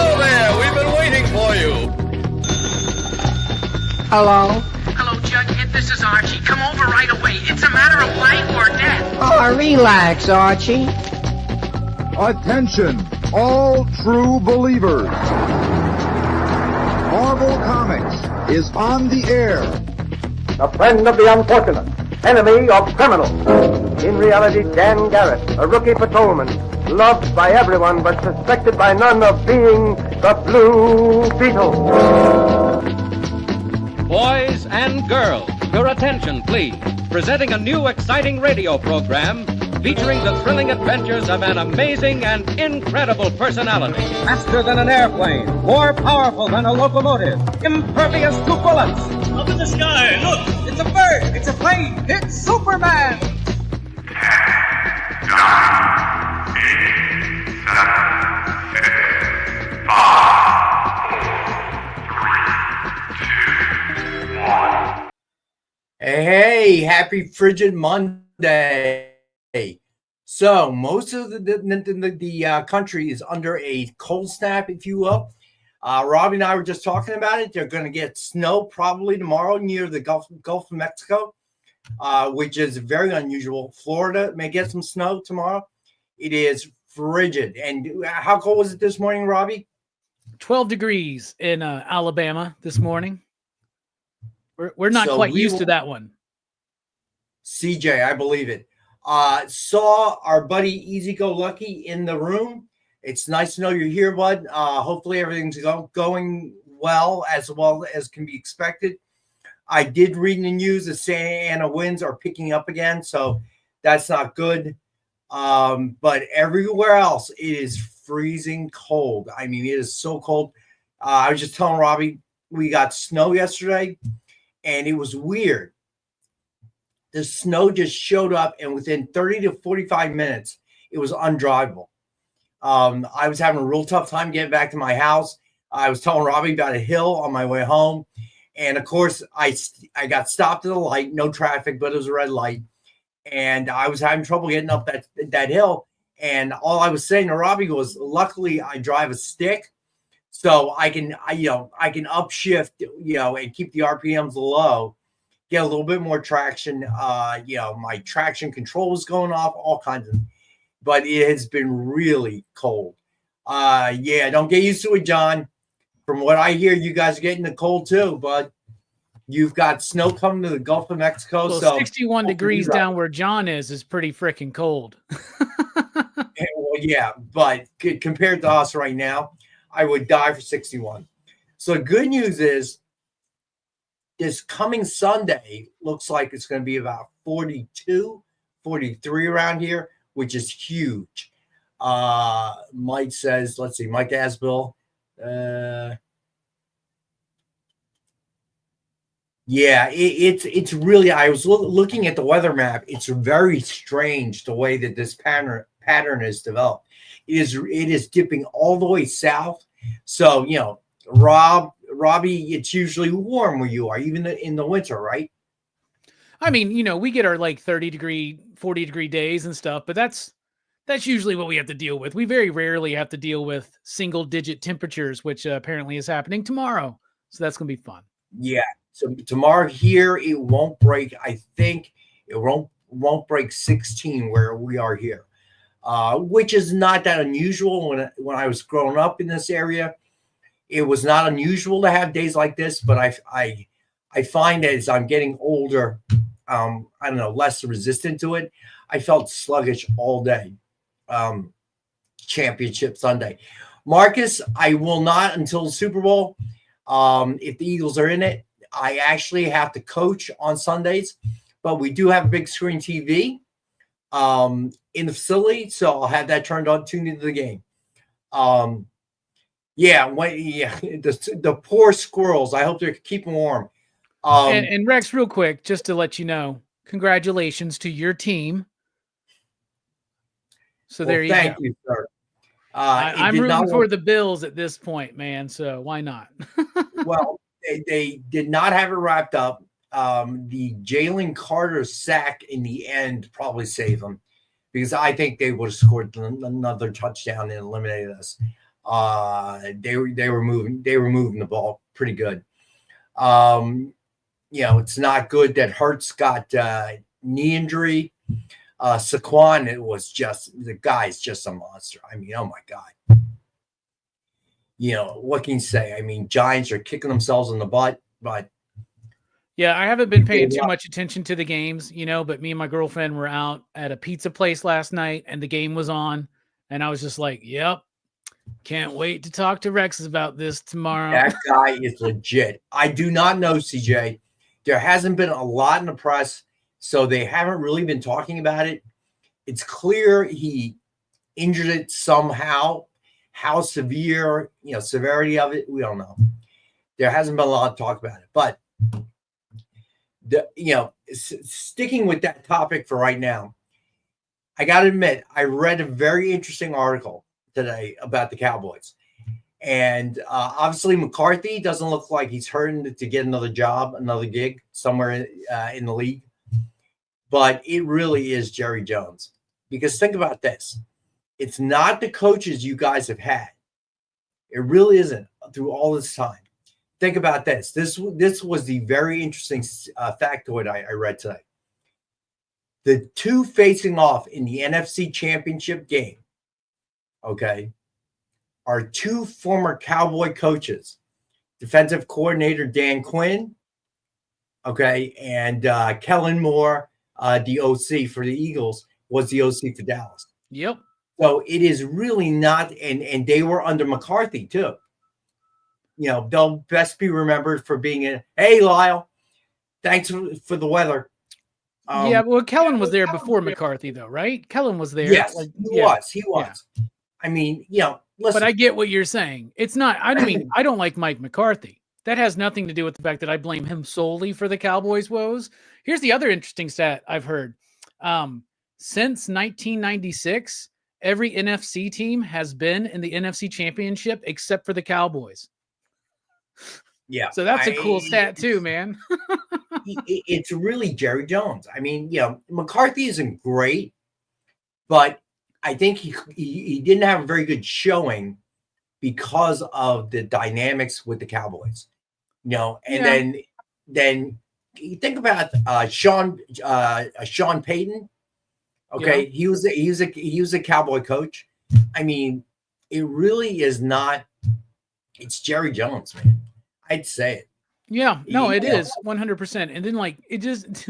Hello there! We've been waiting for you! Hello? Hello, Jughead. This is Archie. Come over right away. It's a matter of life or death. Oh, relax, Archie. Attention, all true believers. Marvel Comics is on the air. A friend of the unfortunate, enemy of criminals. In reality, Dan Garrett, a rookie patrolman, loved by everyone but suspected by none of being the Blue Beetle. Boys and girls, your attention, please. Presenting a new exciting radio program featuring the thrilling adventures of an amazing and incredible personality. Faster than an airplane, more powerful than a locomotive, impervious to bullets. Up in the sky, look! It's a bird, it's a plane, it's Superman! 10, 9, 8, 7, 6, 5, 4, 3, 2, 1. Hey, happy frigid Monday. So most of the country is under a cold snap, if you will. Robbie and I were just talking about it. They're going to get snow probably tomorrow near the Gulf of Mexico, which is very unusual. Florida may get some snow tomorrow. It is frigid. And how cold was it this morning, Robbie? 12 degrees in Alabama this morning. We're not quite used to that one. CJ, I believe it. Saw our buddy Easy Go Lucky in the room. It's nice to know you're here, bud. Hopefully everything's going well as can be expected. I did read in the news that Santa Ana winds are picking up again, so that's not good. But everywhere else, it is freezing cold. I mean, it is so cold. I was just telling Robbie, we got snow yesterday, and it was weird. The snow just showed up, and within 30 to 45 minutes, it was undrivable. I was having a real tough time getting back to my house. I was telling Robbie about a hill on my way home. And, of course, I got stopped at a light, no traffic, but it was a red light. And I was having trouble getting up that hill. And all I was saying to Robbie was, luckily, I drive a stick, so I can upshift, and keep the RPMs low. Get a little bit more traction. My traction control was going off, all kinds of, but it has been really cold. Don't get used to it, John. From what I hear, you guys are getting the cold too, but you've got snow coming to the Gulf of Mexico. Well, so 61 degrees down where John is pretty freaking cold. But compared to us right now, I would die for 61. So good news is, this coming Sunday looks like it's going to be about 42, 43 around here, which is huge. Mike says, let's see, Mike Asbill. It's really, I was looking at the weather map. It's very strange the way that this pattern is developed. It is dipping all the way south. So, Robbie, it's usually warm where you are, even in the winter, right? I mean, we get our like 30 degree, 40 degree days and stuff, but that's usually what we have to deal with. We very rarely have to deal with single digit temperatures, which apparently is happening tomorrow. So that's going to be fun. Yeah. So tomorrow here, it won't break. I think it won't break 16 where we are here, which is not that unusual. When I was growing up in this area, it was not unusual to have days like this, but I find that as I'm getting older, less resistant to it. I felt sluggish all day. Championship Sunday. Marcus, I will not until the Super Bowl. If the Eagles are in it, I actually have to coach on Sundays, but we do have a big screen TV in the facility, so I'll have that tuned into the game. The poor squirrels. I hope they're keeping warm. And Rex, real quick, just to let you know, congratulations to your team. So there you go. Thank you, sir. I'm rooting for the Bills at this point, man. So why not? Well, they did not have it wrapped up. The Jalen Carter sack in the end probably saved them, because I think they would have scored another touchdown and eliminated us. They were moving the ball pretty good. It's not good that Hurts got knee injury. Saquon, the guy's just a monster. I mean, oh my God. What can you say? I mean, Giants are kicking themselves in the butt, but yeah, I haven't been paying too much attention to the games, but me and my girlfriend were out at a pizza place last night and the game was on. And I was just like, yep, can't wait to talk to Rex about this tomorrow. That guy is legit. I do not know, CJ. There hasn't been a lot in the press, so they haven't really been talking about it. It's clear he injured it somehow. How severe, severity of it, we don't know. There hasn't been a lot of talk about it. But, sticking with that topic for right now, I got to admit, I read a very interesting article today about the Cowboys. And obviously McCarthy doesn't look like he's hurting to get another job, another gig somewhere in the league. But it really is Jerry Jones. Because think about this. It's not the coaches you guys have had. It really isn't through all this time. Think about this. This was the very interesting factoid I read today. The two facing off in the NFC Championship game, okay, are two former Cowboy coaches, defensive coordinator Dan Quinn, okay, and Kellen Moore, the OC for the Eagles, was the OC for Dallas. Yep. So it is really not, and they were under McCarthy too. They'll best be remembered for being in. Hey, Lyle, thanks for the weather. Yeah, well, Kellen was there before McCarthy, though, right? Kellen was there. Yes, he was. Yeah. I mean, listen. But I get what you're saying. It's not. I mean, I don't like Mike McCarthy. That has nothing to do with the fact that I blame him solely for the Cowboys' woes. Here's the other interesting stat I've heard. Since 1996. Every NFC team has been in the NFC Championship except for the Cowboys. Yeah. So that's a cool stat too, man. It's really Jerry Jones. I mean, McCarthy isn't great, but I think he didn't have a very good showing because of the dynamics with the Cowboys. And then you think about Sean Payton. Okay, he was a Cowboy coach. I mean, it really is not. It's Jerry Jones, man. I'd say it. Yeah, no, it is 100%. And then it just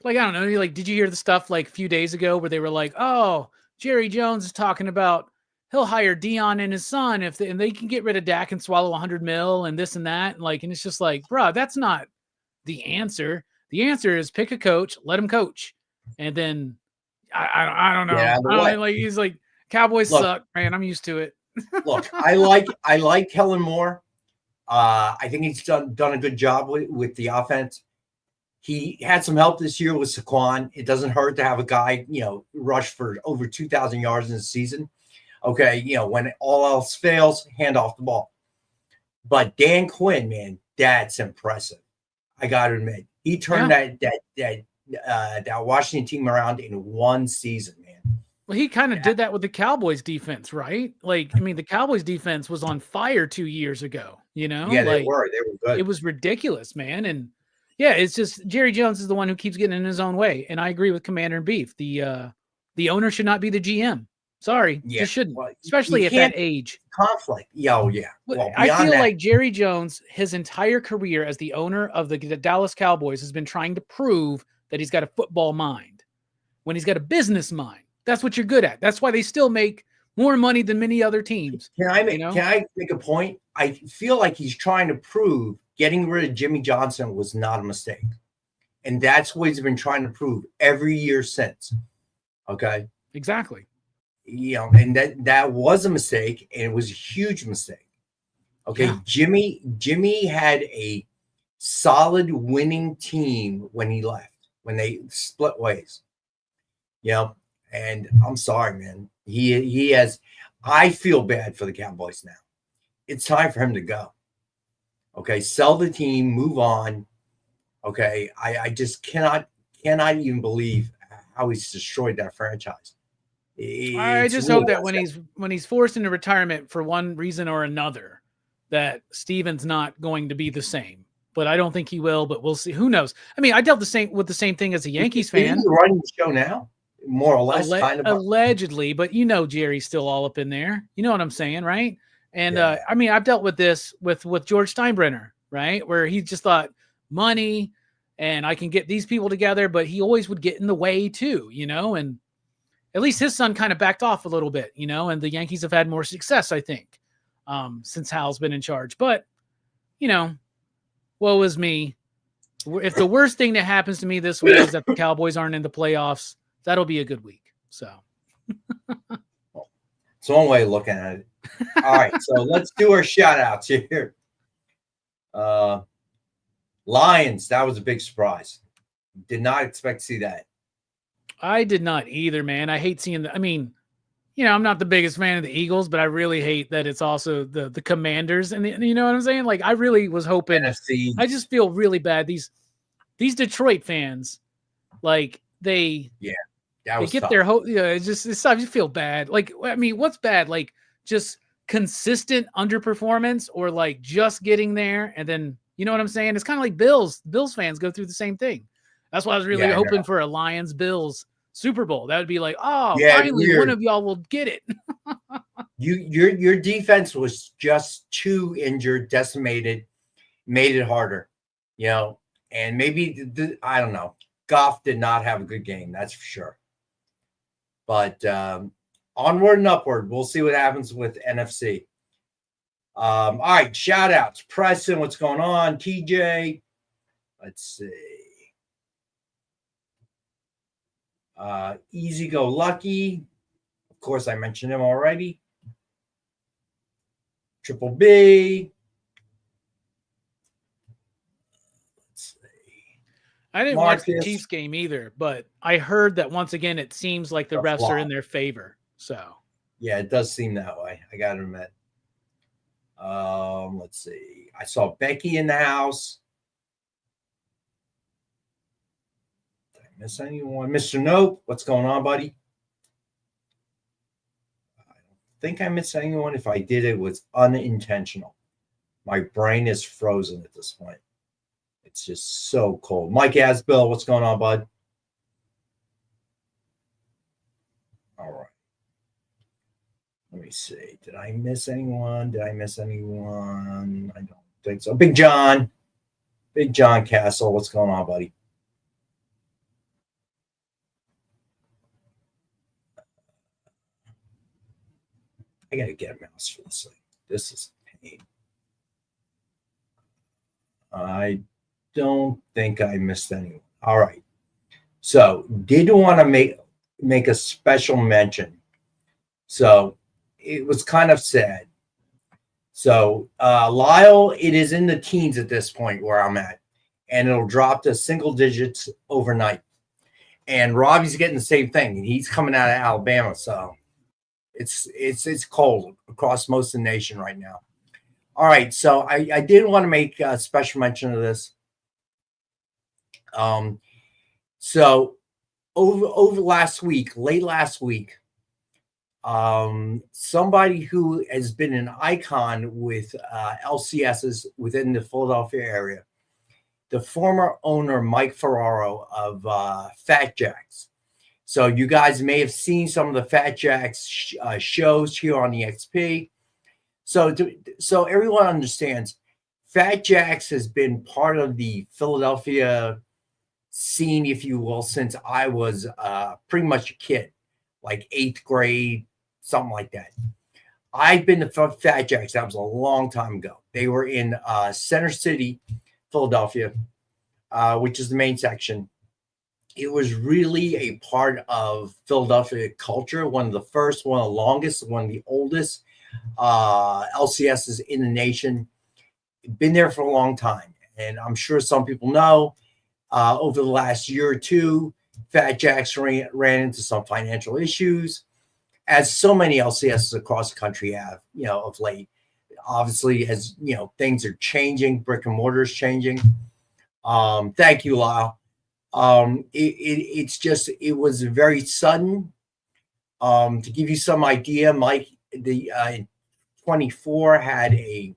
I don't know. Did you hear the stuff a few days ago where they were like, "Oh, Jerry Jones is talking about he'll hire Dion and his son and they can get rid of Dak and swallow $100 million and this and that." And it's just bro, that's not the answer. The answer is pick a coach, let him coach, and then. I don't know. Yeah, he's Cowboys suck, man. I'm used to it. Look, I like Kellen Moore. I think he's done a good job with the offense. He had some help this year with Saquon. It doesn't hurt to have a guy, rush for over 2,000 yards in the season. Okay, when all else fails, hand off the ball. But Dan Quinn, man, that's impressive. I got to admit, he turned that Washington team around in one season, man. Well, he kind of did that with the Cowboys defense, right? The Cowboys defense was on fire 2 years ago, Yeah, they were good. It was ridiculous, man. And yeah, it's just Jerry Jones is the one who keeps getting in his own way. And I agree with Commander in Beef. The owner should not be the GM. Sorry, just shouldn't, especially at that age. Conflict. Yeah. Well, I feel like Jerry Jones, his entire career as the owner of the Dallas Cowboys, has been trying to prove that he's got a football mind when he's got a business mind. That's what you're good at. That's why they still make more money than many other teams. Can I make a point? I feel like he's trying to prove getting rid of Jimmy Johnson was not a mistake. And that's what he's been trying to prove every year since. Okay. Exactly. And that was a mistake, and it was a huge mistake. Okay. Yeah. Jimmy had a solid winning team when he left, when they split ways. And I'm sorry, man. He has. I feel bad for the Cowboys now. It's time for him to go. Okay, sell the team, move on. Okay, I just cannot even believe how he's destroyed that franchise. I just really hope that when he's forced into retirement for one reason or another, that Steven's not going to be the same. But I don't think he will. But we'll see. Who knows? I mean, I dealt the same thing as a Yankees fan. He's running the show now, more or less, kind of allegedly. But Jerry's still all up in there. You know what I'm saying, right? And I mean, I've dealt with this with George Steinbrenner, right, where he just thought money and I can get these people together, but he always would get in the way too, and at least his son kind of backed off a little bit, and the Yankees have had more success, I think, since Hal's been in charge. But, woe is me. If the worst thing that happens to me this week is that the Cowboys aren't in the playoffs, that'll be a good week. So it's one way of looking at it. All right, so let's do our shout outs here. Lions, that was a big surprise. Did not expect to see that. I did not either, man. I hate seeing I mean, I'm not the biggest fan of the Eagles, but I really hate that it's also the Commanders. And you know what I'm saying? Like, I really was hoping. NFC. I just feel really bad. These Detroit fans, like they get tough. Their hope. It's I just feel bad. Like, I mean, what's bad? Like, just consistent underperformance, or like just getting there and then, you know what I'm saying? It's kind of like Bills fans go through the same thing. That's why I was really hoping for a Lions-Bills Super Bowl. That would be like, finally one of y'all will get it. Your defense was just too injured, decimated, made it harder, and maybe I don't know. Goff did not have a good game, that's for sure. But onward and upward, we'll see what happens with NFC. All right, shout outs. Preston, what's going on? TJ, let's see. Easy Go Lucky. Of course, I mentioned him already. Triple B. Let's see. I didn't watch the Chiefs game either, but I heard that once again, it seems like the refs are in their favor. So yeah, it does seem that way. I got to admit. Let's see. I saw Becky in the house. Did I miss anyone? Mr. Nope, what's going on, buddy? I don't think I missed anyone. If I did, it was unintentional. My brain is frozen at this point. It's just so cold. Mike Asbill, what's going on, bud? All right. Let me see. Did I miss anyone? I don't think so. Big John Castle. What's going on, buddy? I got to get a mouse for this thing. This is a pain. I don't think I missed anyone. All right. So did want to make a special mention. So it was kind of sad. So Lyle, it is in the teens at this point where I'm at, and it'll drop to single digits overnight. And Robbie's getting the same thing, and he's coming out of Alabama, so it's cold across most of the nation right now. All right, so I did want to make a special mention of this. So over late last week. Somebody who has been an icon with LCSs within the Philadelphia area, the former owner Mike Ferraro of Fat Jacks. So you guys may have seen some of the Fat Jacks shows here on EXP. So everyone understands, Fat Jacks has been part of the Philadelphia scene, if you will, since I was pretty much a kid, like 8th grade. Something like that. I've been to Fat Jacks. That was a long time ago. They were in Center City, Philadelphia, which is the main section. It was really a part of Philadelphia culture. One of the first, one of the longest, one of the oldest LCSs in the nation. Been there for a long time. And I'm sure some people know over the last year or two, Fat Jacks ran into some financial issues, as so many LCSs across the country have, of late. Obviously, as things are changing, brick and mortar is changing. Thank you, Lyle. It was very sudden. To give you some idea, Mike, the 24 had a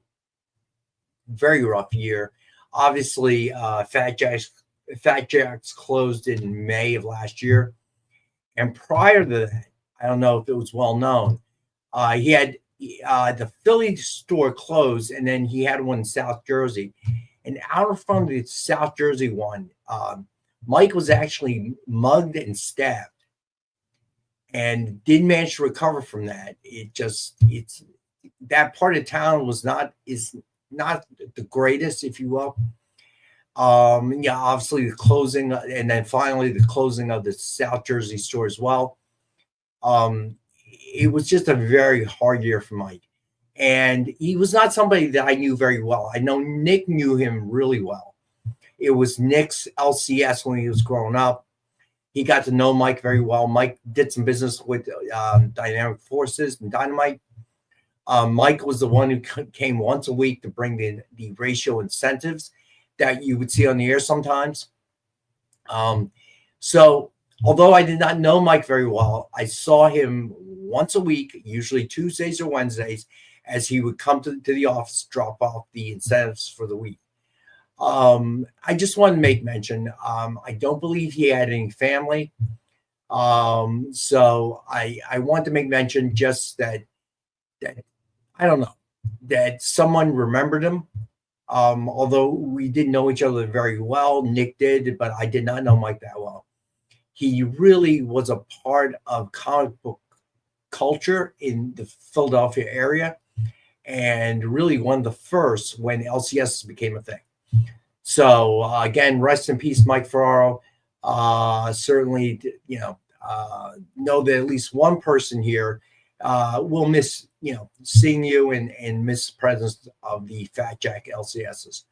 very rough year. Obviously, Fat Jack's closed in May of last year, and prior to that, I don't know if it was well known. He had the Philly store closed, and then he had one in South Jersey. And out in front of the South Jersey one, Mike was actually mugged and stabbed, and didn't manage to recover from that. It's that part of town is not the greatest, if you will. Yeah, obviously the closing, and then finally the closing of the South Jersey store as well. It was just a very hard year for Mike. And he was not somebody that I knew very well. I know Nick knew him really well. It was Nick's LCS when he was growing up. He got to know Mike very well. Mike did some business with Dynamic Forces and Dynamite. Mike was the one who came once a week to bring the ratio incentives that you would see on the air sometimes. So although I did not know Mike very well, I saw him once a week, usually Tuesdays or Wednesdays, as he would come to the office, drop off the incentives for the week. I just want to make mention, I don't believe he had any family. So I want to make mention just that I don't know, that someone remembered him. Although we didn't know each other very well, Nick did, but I did not know Mike that well. He really was a part of comic book culture in the Philadelphia area, and really one of the first when LCS became a thing. So again, rest in peace, Mike Ferraro. Certainly, know that at least one person here will miss, seeing you and miss the presence of the Fat Jack LCSs.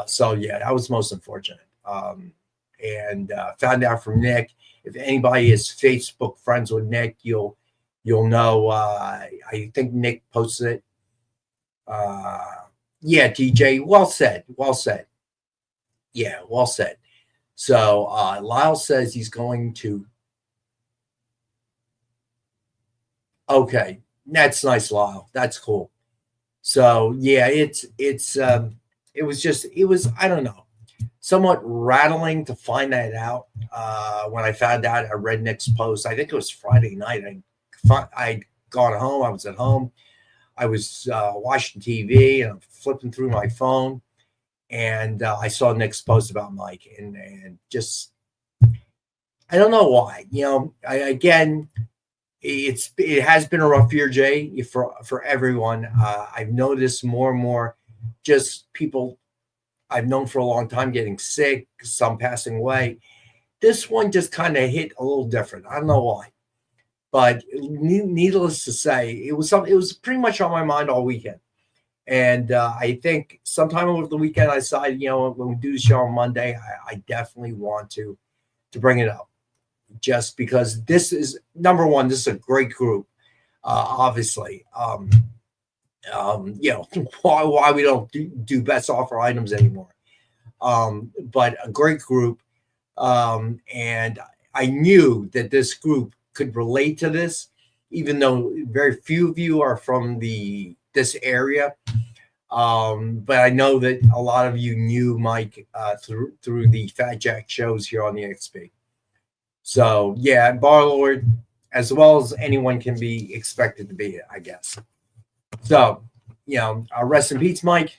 So yeah, that was most unfortunate. And found out from Nick. If anybody is Facebook friends with Nick, you'll know. I think Nick posted it. Yeah, DJ, well said. Yeah, well said. So Lyle says he's going to. Okay, that's nice, Lyle. That's cool. So yeah, it was I don't know, somewhat rattling to find that out. When I found out, I read Nick's post. I think it was Friday night. I'd gone home. I was at home. I was watching TV and I'm flipping through my phone, and I saw Nick's post about Mike, and just I don't know why. It has been a rough year, Jay, for everyone. I've noticed more and more just people I've known for a long time getting sick, some passing away. This one just kind of hit a little different. I don't know why, but needless to say, it was pretty much on my mind all weekend. And I think sometime over the weekend, I decided, when we do the show on Monday, I definitely want to bring it up. Just because this is number one, this is a great group. Obviously, why we don't do best offer items anymore. But a great group, and I knew that this group could relate to this, even though very few of you are from this area. But I know that a lot of you knew Mike through the Fat Jack shows here on the XP. So yeah, Barlord, as well as anyone can be expected to be, I guess. So, rest in peace, Mike.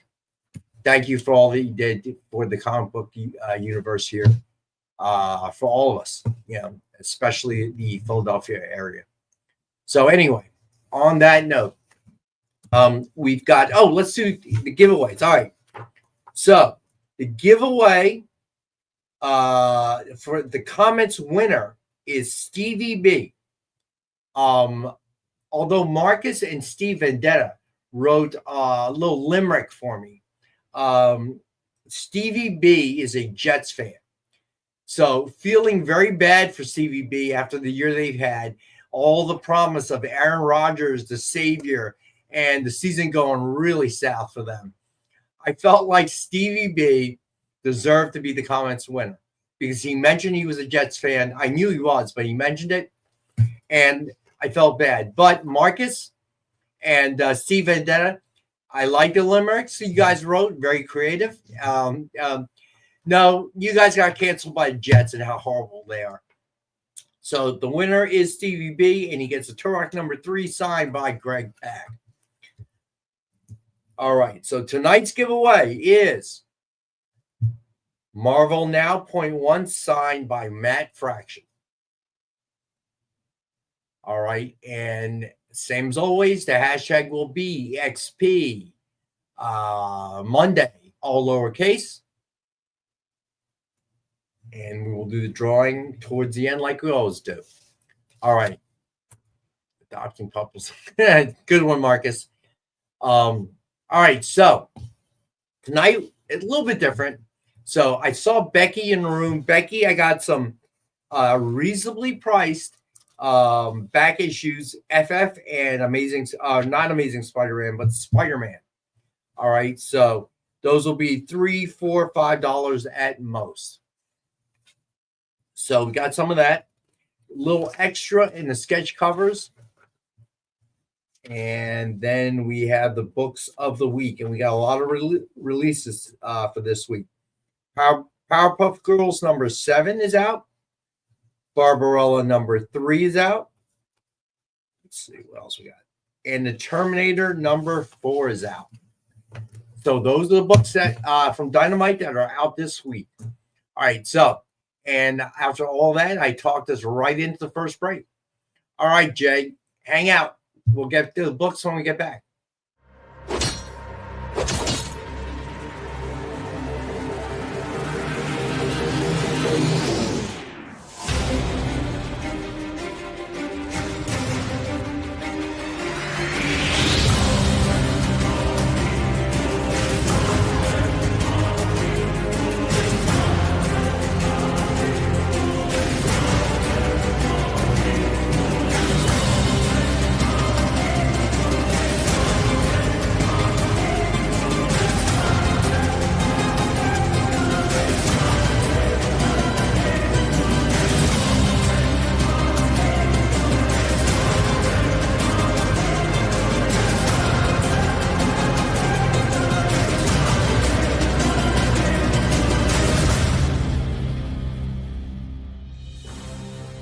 Thank you for all that you did for the comic book universe here, for all of us, especially the Philadelphia area. So anyway, on that note, we've got, let's do the giveaways. All right. So the giveaway for the comments winner is Stevie B. Although Marcus and Steve Vendetta wrote a little limerick for me, Stevie B is a Jets fan. So feeling very bad for Stevie B after the year they've had, all the promise of Aaron Rodgers, the savior, and the season going really south for them. I felt like Stevie B deserved to be the comments winner because he mentioned he was a Jets fan. I knew he was, but he mentioned it. and I felt bad. But Marcus and Steve Vendetta, I like the limericks you guys wrote, very creative. No, you guys got canceled by the Jets and how horrible they are. So the winner is Stevie B, and he gets a Turok number 3 signed by Greg Pack. All right, so tonight's giveaway is Marvel Now .1 signed by Matt Fraction. All right, and same as always, the hashtag will be XP Monday, all lowercase. And we will do the drawing towards the end like we always do. All right. Adopting couples. Good one, Marcus. All right, so tonight, it's a little bit different. So I saw Becky in the room. Becky, I got some reasonably priced back issues, FF and Amazing, not Amazing Spider-Man, but Spider-Man. All right, so those will be $3, $4, $5 at most. So we got some of that. A little extra in the sketch covers. And then we have the books of the week. And we got a lot of releases for this week. Powerpuff Girls number 7 is out. Barbarella number 3 is out. Let's see what else we got. And the Terminator number 4 is out. So those are the books that from Dynamite that are out this week. All right, so. And after all that, I talked us right into the first break. All right, Jay, hang out. We'll get to the books when we get back.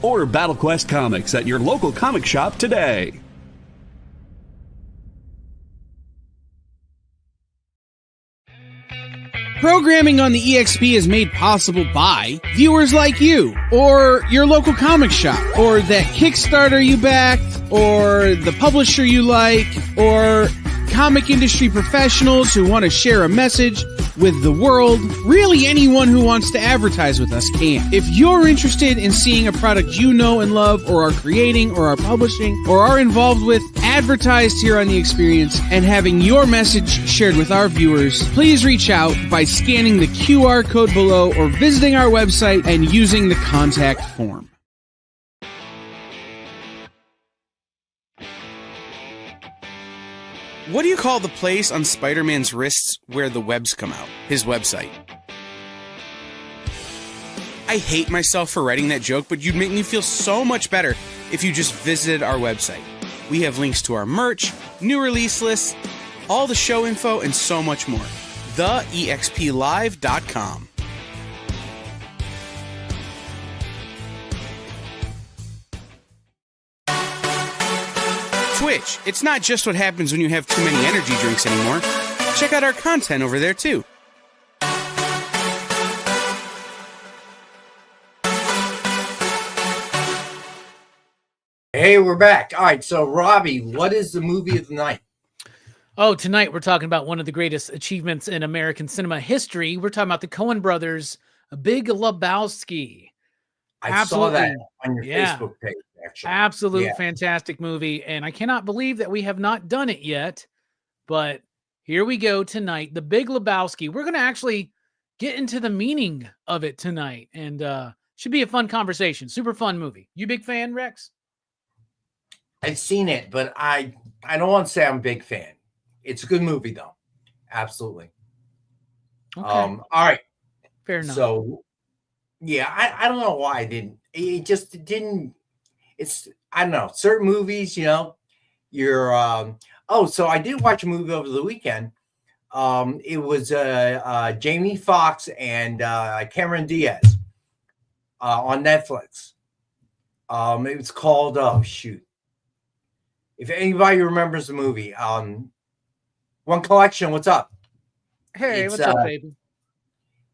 Order Battle Quest comics at your local comic shop today. Programming on the EXP is made possible by viewers like you, or your local comic shop, or that Kickstarter you backed, or the publisher you like, or comic industry professionals who want to share a message with the world. Really, anyone who wants to advertise with us can. If you're interested in seeing a product you know and love, or are creating, or are publishing, or are involved with, advertised here on The Experience, and having your message shared with our viewers, please reach out by scanning the QR code below or visiting our website and using the contact form. What do you call the place on Spider-Man's wrists where the webs come out? His website. I hate myself for writing that joke, but you'd make me feel so much better if you just visited our website. We have links to our merch, new release lists, all the show info, and so much more. TheEXPLive.com. Twitch. It's not just what happens when you have too many energy drinks anymore. Check out our content over there, too. Hey, we're back. All right, so Robbie, what is the movie of the night? Oh, tonight we're talking about one of the greatest achievements in American cinema history. We're talking about the Coen brothers, Big Lebowski. I saw that on your Facebook page, actually. Absolute fantastic movie, and I cannot believe that we have not done it yet, but here we go tonight. The Big Lebowski. We're going to actually get into the meaning of it tonight, and should be a fun conversation. Super fun movie. You big fan, Rex? I've seen it, but I don't want to say I'm a big fan. It's a good movie, though. Absolutely. Okay. All right. Fair enough. So, yeah, I don't know why I didn't. It just didn't. I don't know, certain movies, you're so I did watch a movie over the weekend. It was Jamie Foxx and Cameron Diaz on Netflix. It was called if anybody remembers the movie, One Collection, what's up? Hey, what's up, baby?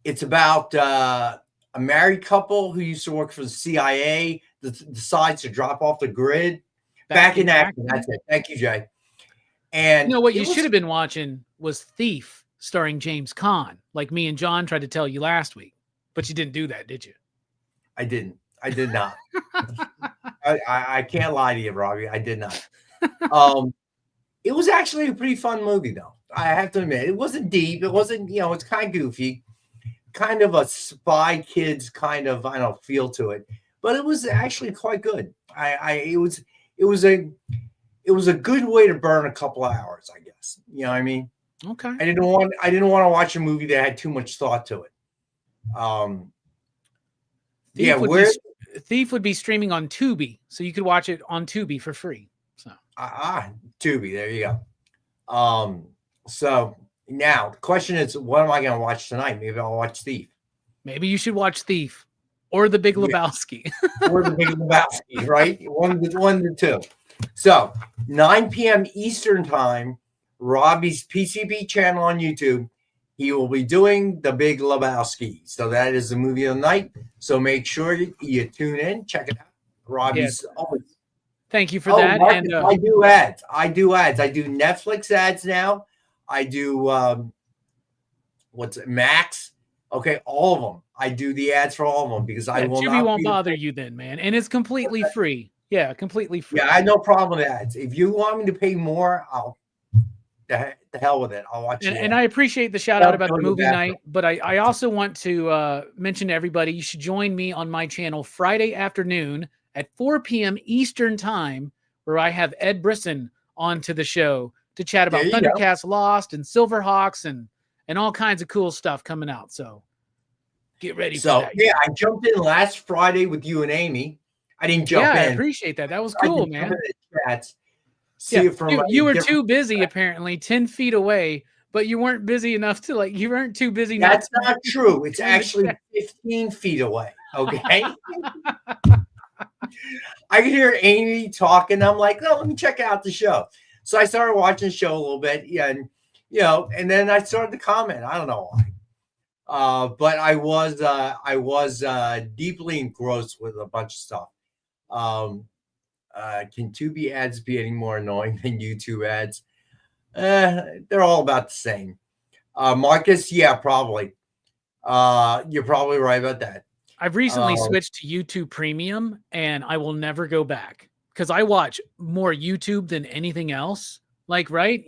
It's about a married couple who used to work for the CIA that decides to drop off the grid. Back in action. That's it. Thank you, Jay. And what you should have been watching was Thief, starring James Caan, like me and John tried to tell you last week. But you didn't do that, did you? I didn't. I did not. I can't lie to you, Robbie. I did not. It was actually a pretty fun movie, though. I have to admit, it wasn't deep. It wasn't, it's kind of goofy, kind of a Spy Kids kind of, feel to it. But it was actually quite good. It was a good way to burn a couple of hours, I guess. You know what I mean? Okay. I didn't want to watch a movie that had too much thought to it. Thief would be streaming on Tubi, so you could watch it on Tubi for free. So Tubi, there you go. So now the question is, what am I going to watch tonight? Maybe I'll watch Thief. Maybe you should watch Thief or The Big Lebowski. Or The Big Lebowski, right? One to two. So 9 p.m. Eastern time, Robbie's PCB channel on YouTube. He will be doing The Big Lebowski. So that is the movie of the night. So make sure you tune in, check it out. Robbie's always. Thank you for that. Marcus, and I do ads. I do Netflix ads now. I do Max. Okay, all of them. I do the ads for all of them because I will Tubi won't bother you then, man. And it's completely free. Yeah, completely free. Yeah, I have no problem with ads. If you want me to pay more, the hell with it. I'll watch it. And I appreciate the shout out about the movie night, but I also want to mention to everybody, you should join me on my channel Friday afternoon at 4 p.m. Eastern time, where I have Ed Brisson onto the show to chat about Thundercats Lost and Silverhawks and all kinds of cool stuff coming out. So get ready for that. Yeah, I jumped in last Friday with you and Amy. I didn't jump in. Yeah, I appreciate that. That was cool, man. You were too busy, apparently, 10 feet away, but you weren't busy enough to you weren't too busy. That's not true. It's actually 15 feet away. Okay. I could hear Amy talking. I'm like, let me check out the show. So I started watching the show a little bit. Yeah, and and then I started to comment. I don't know why. But I was deeply engrossed with a bunch of stuff. Can Tubi ads be any more annoying than YouTube ads? They're all about the same. Marcus, yeah, probably. You're probably right about that. I've recently switched to YouTube Premium, and I will never go back because I watch more YouTube than anything else. Like, right?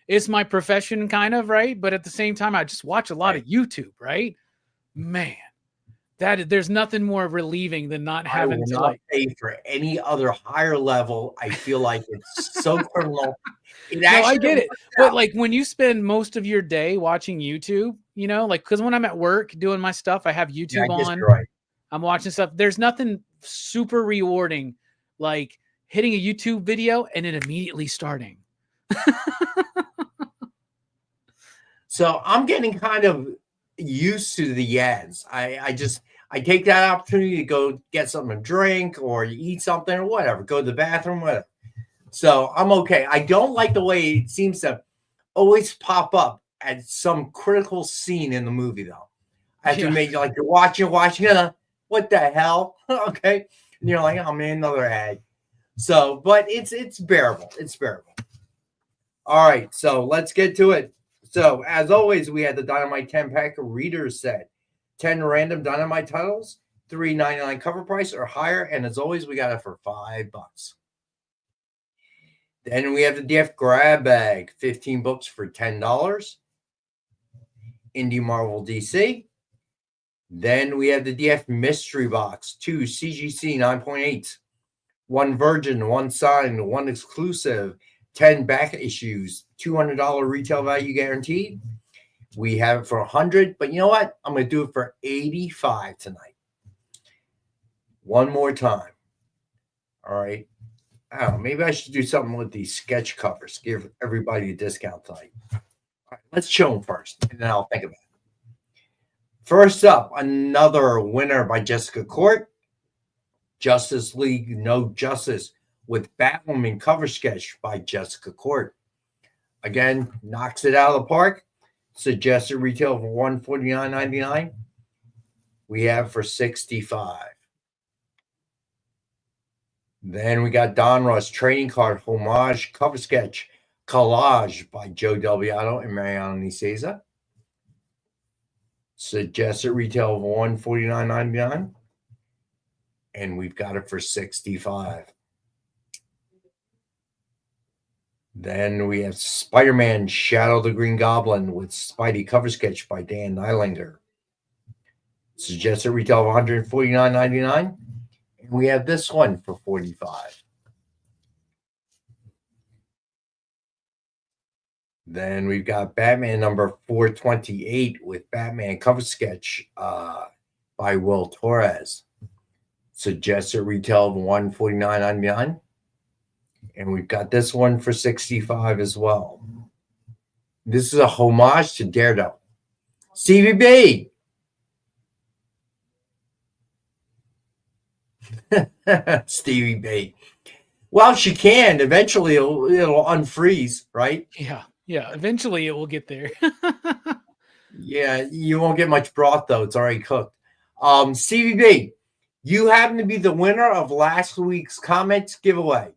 It's my profession kind of, right? But at the same time, I just watch a lot of YouTube, right? Man, there's nothing more relieving than not having to pay for any other higher level. I feel like it's so criminal. I get it. But like when you spend most of your day watching YouTube, because when I'm at work doing my stuff, I have YouTube on. Right. I'm watching stuff. There's nothing super rewarding like hitting a YouTube video and it immediately starting. So I'm getting kind of used to the ads. I take that opportunity to go get something to drink or eat something or whatever, go to the bathroom, whatever. So I'm okay. I don't like the way it seems to always pop up at some critical scene in the movie, though. I have to make like you're watching, what the hell? Okay. And you're like, oh man, another ad. So, but it's bearable. It's bearable. All right. So let's get to it. So as always, we had the Dynamite 10-pack readers set. 10 random Dynamite titles, $3.99 cover price or higher. And as always, we got it for $5. Then we have the DF grab bag, 15 books for $10. Indie Marvel DC. Then we have the DF mystery box, 2 CGC 9.8, 1 Virgin, 1 signed, 1 exclusive, 10 back issues, $200 retail value guaranteed. We have it for $100, but you know what? I'm going to do it for $85 tonight. One more time. All right. I don't know. Maybe I should do something with these sketch covers. Give everybody a discount tonight. All right, let's show them first, and then I'll think about it. First up, another winner by Jessica Court. Justice League No Justice with Batwoman cover sketch by Jessica Court. Again, knocks it out of the park. Suggested retail for $149.99. We have for $65. Then we got Don Ross trading card homage cover sketch collage by Joe Delviato and Mariano Niceza. Suggested retail of $149.99. And we've got it for $65. Then we have Spider-Man Shadow the Green Goblin with Spidey cover sketch by Dan Nylander. Suggested retail of $149.99. And we have this one for $45. Then we've got Batman number 428 with Batman cover sketch by Will Torres. Suggested retail of $149.99. And we've got this one for $65 as well. This is a homage to Daredevil. Stevie B. Stevie B. Well, she can. Eventually it'll unfreeze, right? Yeah. Eventually it will get there. Yeah, you won't get much broth though. It's already cooked. Stevie B, you happen to be the winner of last week's comments giveaway.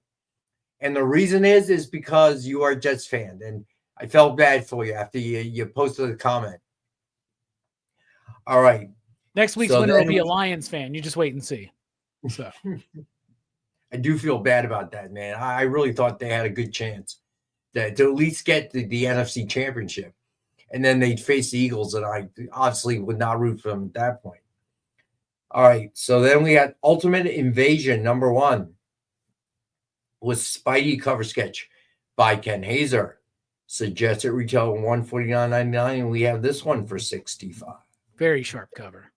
And the reason is because you are a Jets fan. And I felt bad for you after you posted a comment. All right. Next week's winner will be a Lions fan. You just wait and see. So I do feel bad about that, man. I really thought they had a good chance to at least get the NFC Championship. And then they'd face the Eagles, and I obviously would not root for them at that point. All right. So then we got Ultimate Invasion number 1. With Spidey cover sketch by Ken Hazer. Suggested retail of $149.99, and we have this one for $65. Very sharp cover.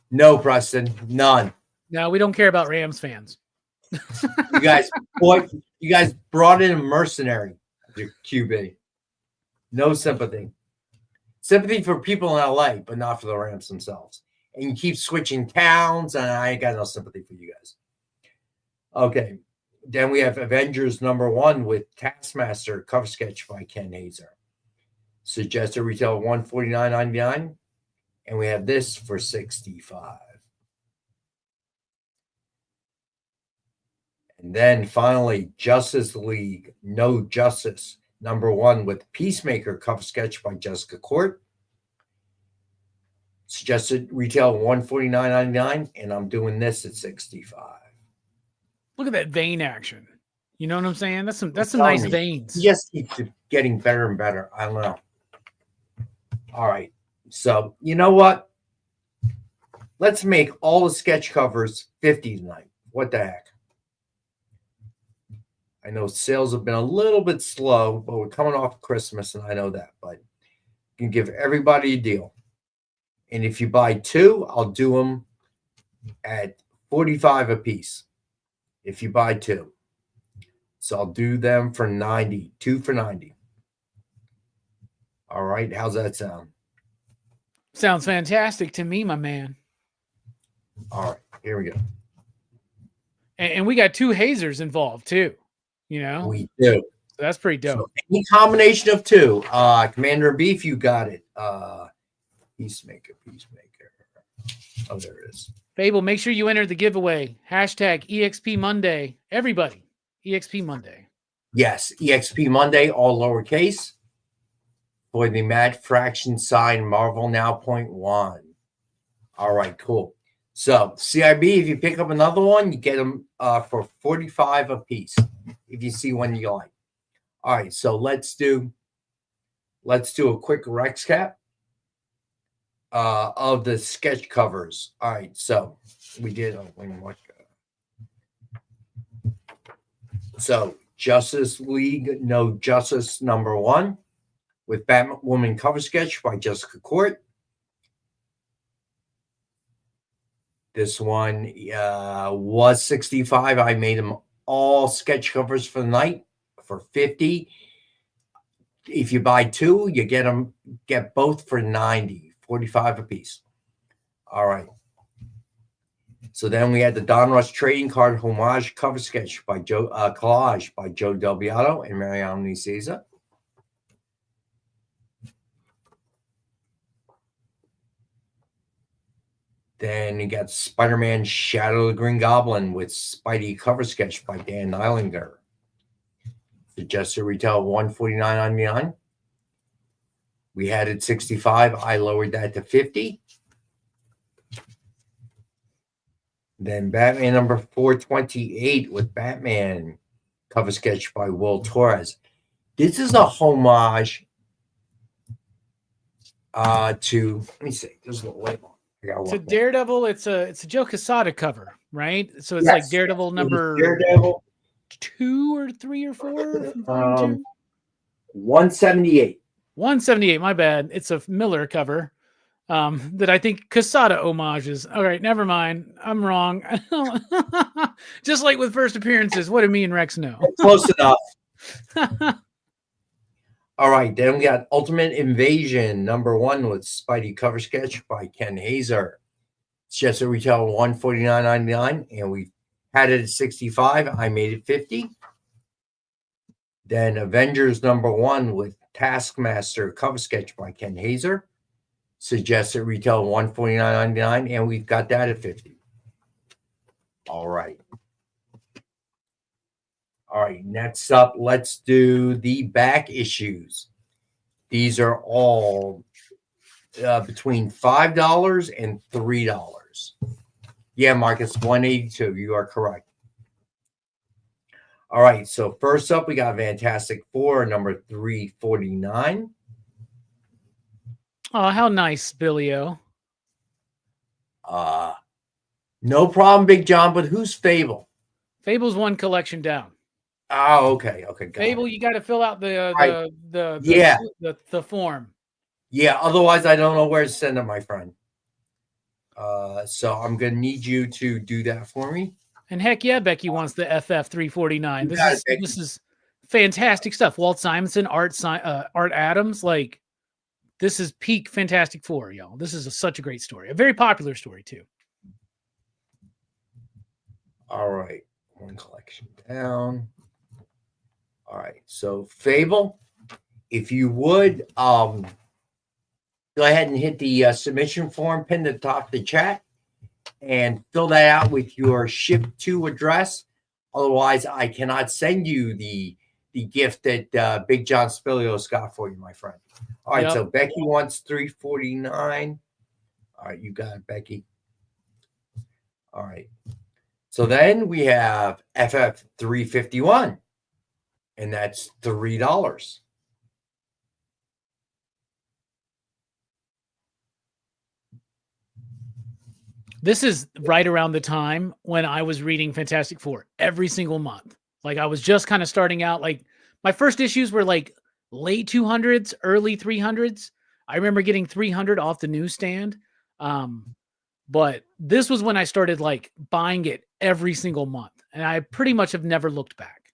No, Preston, none. No, we don't care about Rams fans. You guys brought in a mercenary, your QB. No sympathy. Sympathy for people in LA, but not for the Rams themselves. And you keep switching towns, and I ain't got no sympathy for you guys. Okay. Then we have Avengers number 1 with Taskmaster cover sketch by Ken Hazer. Suggested retail of $149.99. And we have this for $65. And then finally, Justice League No Justice number 1 with Peacemaker cover sketch by Jessica Court. Suggested retail of $149.99. And I'm doing this at $65. Look at that vein action. You know what I'm saying? That's some nice veins. He just keeps getting better and better. I don't know. All right. So you know what? Let's make all the sketch covers 50 tonight. What the heck? I know sales have been a little bit slow, but we're coming off Christmas, and I know that. But you can give everybody a deal. And if you buy 2, I'll do them at $45 a piece. If you buy 2. So I'll do them for $90. 2 for $90. All right. How's that sound? Sounds fantastic to me, my man. All right. Here we go. And we got 2 Hazers involved too. You know? We do. So that's pretty dope. So any combination of 2. Commander Beef, you got it. Peacemaker. Oh, there it is. Fable, make sure you enter the giveaway. Hashtag EXP Monday. Everybody. EXP Monday. Yes. EXP Monday, all lowercase. For the Matt Fraction sign Marvel Now .1. All right, cool. So CIB, if you pick up another one, you get them for $45 a piece. If you see one you like. All right, so let's do a quick Rex cap of the sketch covers. All right, so we did. So Justice League No Justice number 1 with Batwoman cover sketch by Jessica Court. This one was 65. I made them all sketch covers for the night for 50. If you buy two, you get both for 90, 45 a piece. All right. So then we had the Don Rush trading card homage cover sketch by collage by Joe Del Beato and Mariano Nicieza. Then you got Spider-Man Shadow of the Green Goblin with Spidey cover sketch by Dan Neilinger. Suggested retail $149.99. We had it 65. I lowered that to 50. Then Batman number 428 with Batman cover sketch by Will Torres. This is a homage to, let me see, there's a little label. It's a Daredevil. It's a Joe Quesada cover, right? So it's Yes. like Daredevil number Daredevil 2 or 3 or 4. 178. 178. My bad. It's a Miller cover that I think Quesada homages. All right, never mind. I'm wrong. Just like with first appearances, what do me and Rex know? Close enough. All right, then we got Ultimate Invasion number 1 with Spidey cover sketch by Ken Hazer. It's just a retail $149.99, and we had it at 65. I made it 50. Then Avengers number 1 with Taskmaster cover sketch by Ken Hazer. Suggested retail $149.99, and we've got that at 50. All right. All right, next up, let's do the back issues. These are all between $5 and $3. Yeah, Marcus, 182. You are correct. All right, so first up, we got Fantastic Four, number 349. Oh, how nice, Billy-O. No problem, Big John, but who's Fable? Fable's one collection down. Oh, okay. Got Fable, it. you got to fill out the form. Yeah, otherwise I don't know where to send it, my friend. So I'm going to need you to do that for me. And heck yeah, Becky wants the FF 349. This is fantastic stuff. Walt Simonson, Art Adams, like this is peak Fantastic Four, y'all. This is such a great story. A very popular story too. All right. One collection down. All right. So Fable, if you would go ahead and hit the submission form pinned at the top of the chat and fill that out with your ship to address. Otherwise, I cannot send you the gift that Big John Spilios got for you, my friend. All right. Yep. So Becky wants 349. All right. You got it, Becky. All right. So then we have FF 351, and that's $3. This is right around the time when I was reading Fantastic Four every single month. Like I was just kind of starting out. Like my first issues were like late 200s, early 300s. I remember getting 300 off the newsstand. But this was when I started like buying it every single month. And I pretty much have never looked back.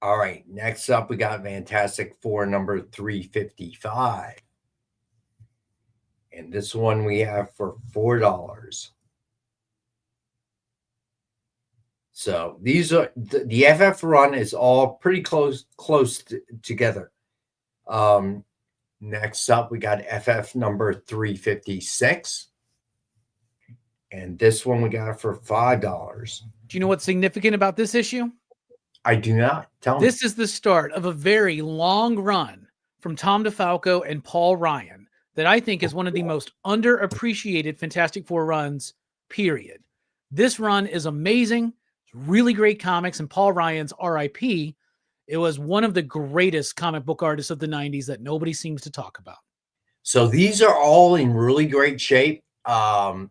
All right. Next up, we got Fantastic Four number 355. And this one we have for $4. So these are the FF run is all pretty close together. Next up, we got FF number 356. And this one we got for $5. Do you know what's significant about this issue? I do not. Tell me. This is the start of a very long run from Tom DeFalco and Paul Ryan that I think is one of the most underappreciated Fantastic Four runs, period. This run is amazing. It's really great comics, and Paul Ryan's RIP. It was one of the greatest comic book artists of the 90s that nobody seems to talk about. So these are all in really great shape. I'd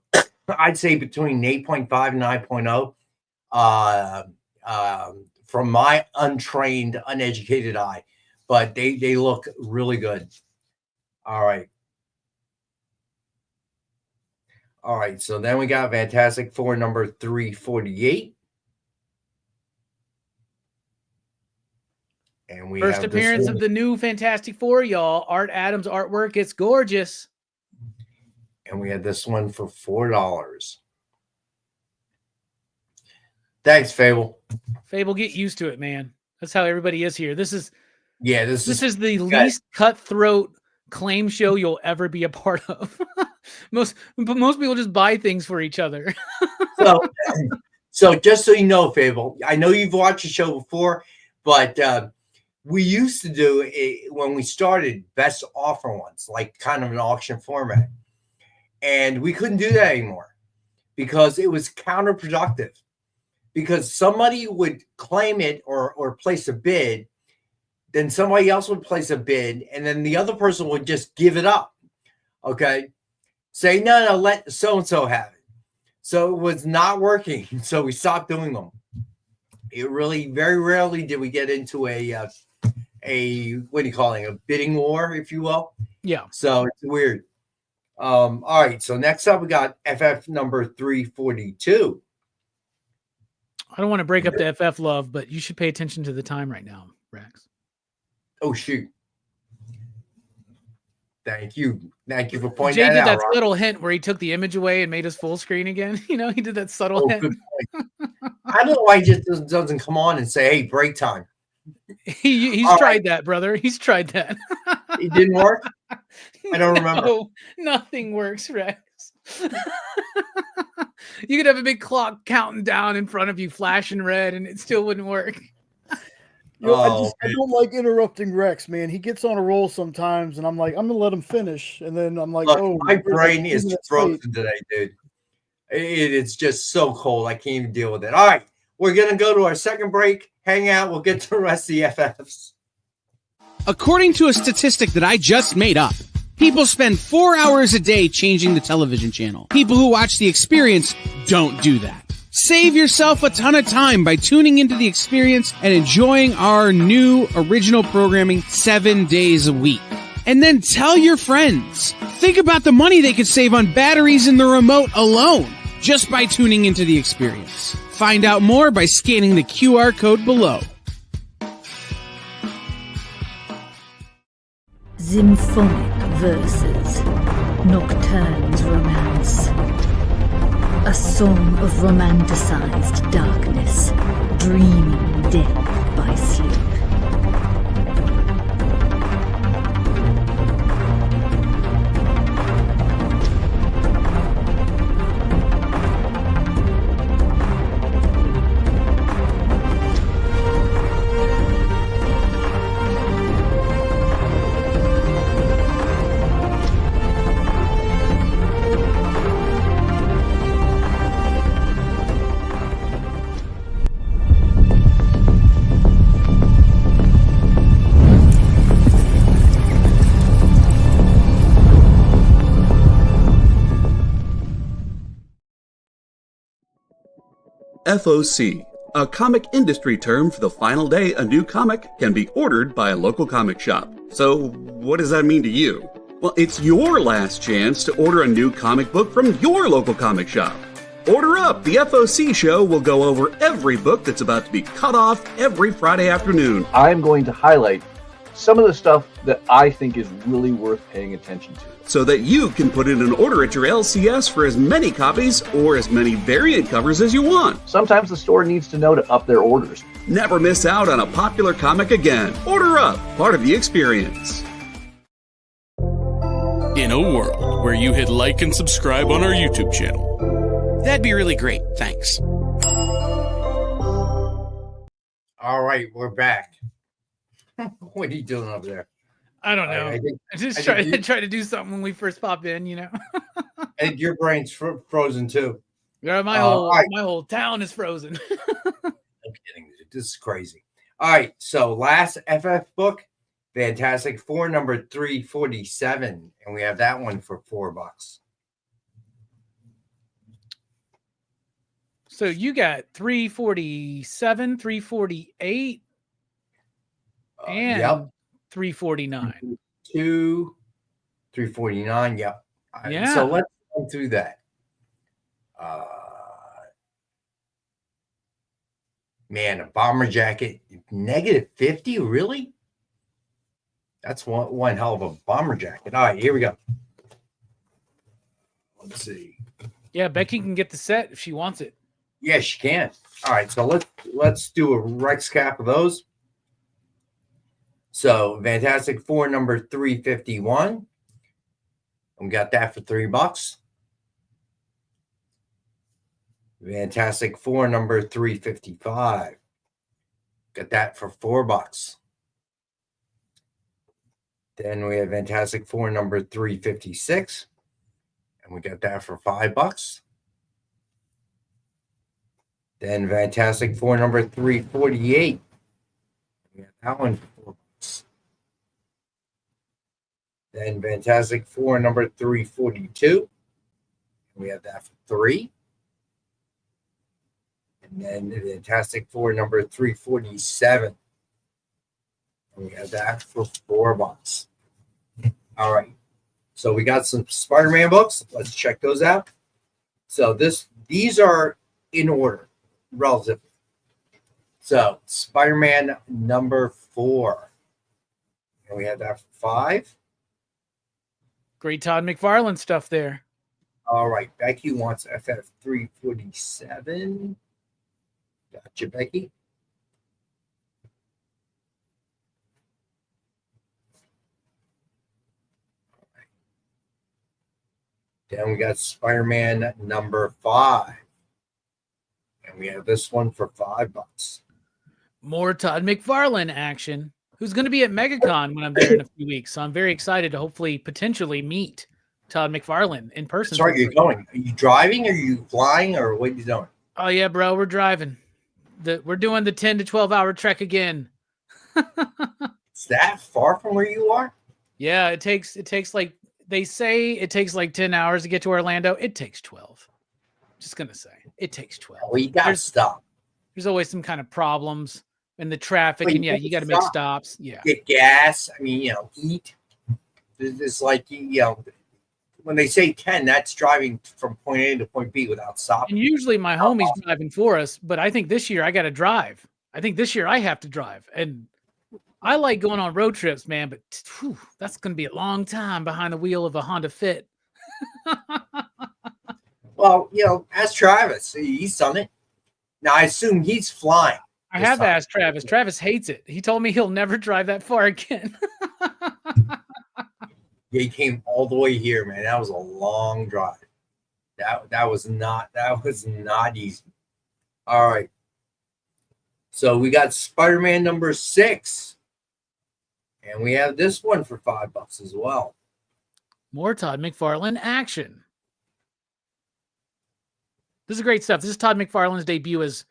say between 8.5 and 9.0 from my untrained, uneducated eye, but they look really good. All All right, so then we got Fantastic Four number 348. And we First have appearance of the new Fantastic Four, y'all. Art Adams artwork. It's gorgeous. And we had this one for $4. Thanks, Fable. Fable, get used to it, man. That's how everybody is here. This is the least cutthroat claim show you'll ever be a part of. most people just buy things for each other. So just so you know, Fable, I know you've watched the show before, but we used to do it when we started best offer ones, like kind of an auction format. And we couldn't do that anymore because it was counterproductive. Because somebody would claim it or place a bid, then somebody else would place a bid, and then the other person would just give it up. Okay? Say, no, let so-and-so have it. So it was not working. So we stopped doing them. It really, very rarely did we get into a what do you call it? A bidding war, if you will. Yeah. So it's weird. All right. So next up, we got FF number 342. I don't want to break up the FF love, but you should pay attention to the time right now, Rex. Oh, shoot. Thank you. Thank you for pointing Jay that did out. that Rob. subtle hint where he took the image away and made us full screen again. You know, he did that subtle hint. Good point. I don't know why he just doesn't come on and say, hey, break time. He's All tried that, brother. He's tried that. It didn't work? I don't remember. No, nothing works, Rex. You could have a big clock counting down in front of you, flashing red, and it still wouldn't work. I don't like interrupting Rex, man. He gets on a roll sometimes, and I'm like, I'm gonna let him finish, and then I'm like, Look, my brain is frozen today, dude. It's just so cold. I can't even deal with it. All right, we're gonna go to our second break. Hang out. We'll get to the rest of the FFs. According to a statistic that I just made up, people spend 4 hours a day changing the television channel. People who watch The Experience don't do that. Save yourself a ton of time by tuning into The Experience and enjoying our new original programming 7 days a week. And then tell your friends. Think about the money they could save on batteries in the remote alone just by tuning into The Experience. Find out more by scanning the QR code below. Symphonic verses, Nocturne's romance. A song of romanticized darkness, dreaming death by sleep. FOC, a comic industry term for the final day a new comic can be ordered by a local comic shop. So, what does that mean to you? Well, it's your last chance to order a new comic book from your local comic shop. Order up! The FOC show will go over every book that's about to be cut off every Friday afternoon. I'm going to highlight some of the stuff that I think is really worth paying attention to, so that you can put in an order at your LCS for as many copies or as many variant covers as you want. Sometimes the store needs to know to up their orders. Never miss out on a popular comic again. Order up, part of the experience. In a world where you hit like and subscribe on our YouTube channel, that'd be really great. Thanks. All right, we're back. What are you doing up there? I don't know. I just try to do something when we first pop in, you know. And your brain's frozen too. Yeah, my whole town is frozen. I'm kidding. This is crazy. All right, so last FF book, Fantastic Four number 347, and we have that one for $4. So you got 347, 348, and yep. 349. 349, yep. Yeah. So let's go through that. Man, a bomber jacket, -50, really? That's one hell of a bomber jacket. All right, here we go. Let's see. Yeah, Becky can get the set if she wants it. Yeah, she can. All right, so let's do a Rex cap of those. So Fantastic Four number 351. We got that for $3. Fantastic Four number 355. Got that for $4. Then we have Fantastic Four number 356. And we got that for $5. Then Fantastic Four number 348. We got that one for $4. Then Fantastic Four number 342. We have that for $3. And then the Fantastic Four number 347. And we have that for $4. All right. So we got some Spider-Man books. Let's check those out. So these are in order, relatively. So Spider-Man number 4. And we have that for $5. Great Todd McFarlane stuff there. All right. Becky wants FF 347. Gotcha, Becky. All right. Then we got Spider-Man number 5. And we have this one for $5. More Todd McFarlane action. Who's going to be at MegaCon when I'm there in a few weeks. So I'm very excited to hopefully potentially meet Todd McFarlane in person. Sorry, you're going. Are you driving? Are you flying? Or what are you doing? Oh, yeah, bro. We're driving. We're doing the 10 to 12 hour trek again. Is that far from where you are? Yeah, it takes like, they say it takes like 10 hours to get to Orlando. It takes 12. Just going to say it takes 12. Well, you got to stop. There's always some kind of problems in the traffic. And yeah, you got to make stops. Yeah. Get gas. I mean, eat. It's like, when they say 10, that's driving from point A to point B without stopping. And usually my homie's driving for us, but I think this year I got to drive. I think this year I have to drive. And I like going on road trips, man, but that's going to be a long time behind the wheel of a Honda Fit. Well, ask Travis. He's done it. Now, I assume he's flying. I have asked Travis. Travis hates it. He told me he'll never drive that far again. Yeah, he came all the way here, man. That was a long drive. That was not easy. All right. So we got Spider-Man number 6. And we have this one for $5 as well. More Todd McFarlane action. This is great stuff. This is Todd McFarlane's debut as,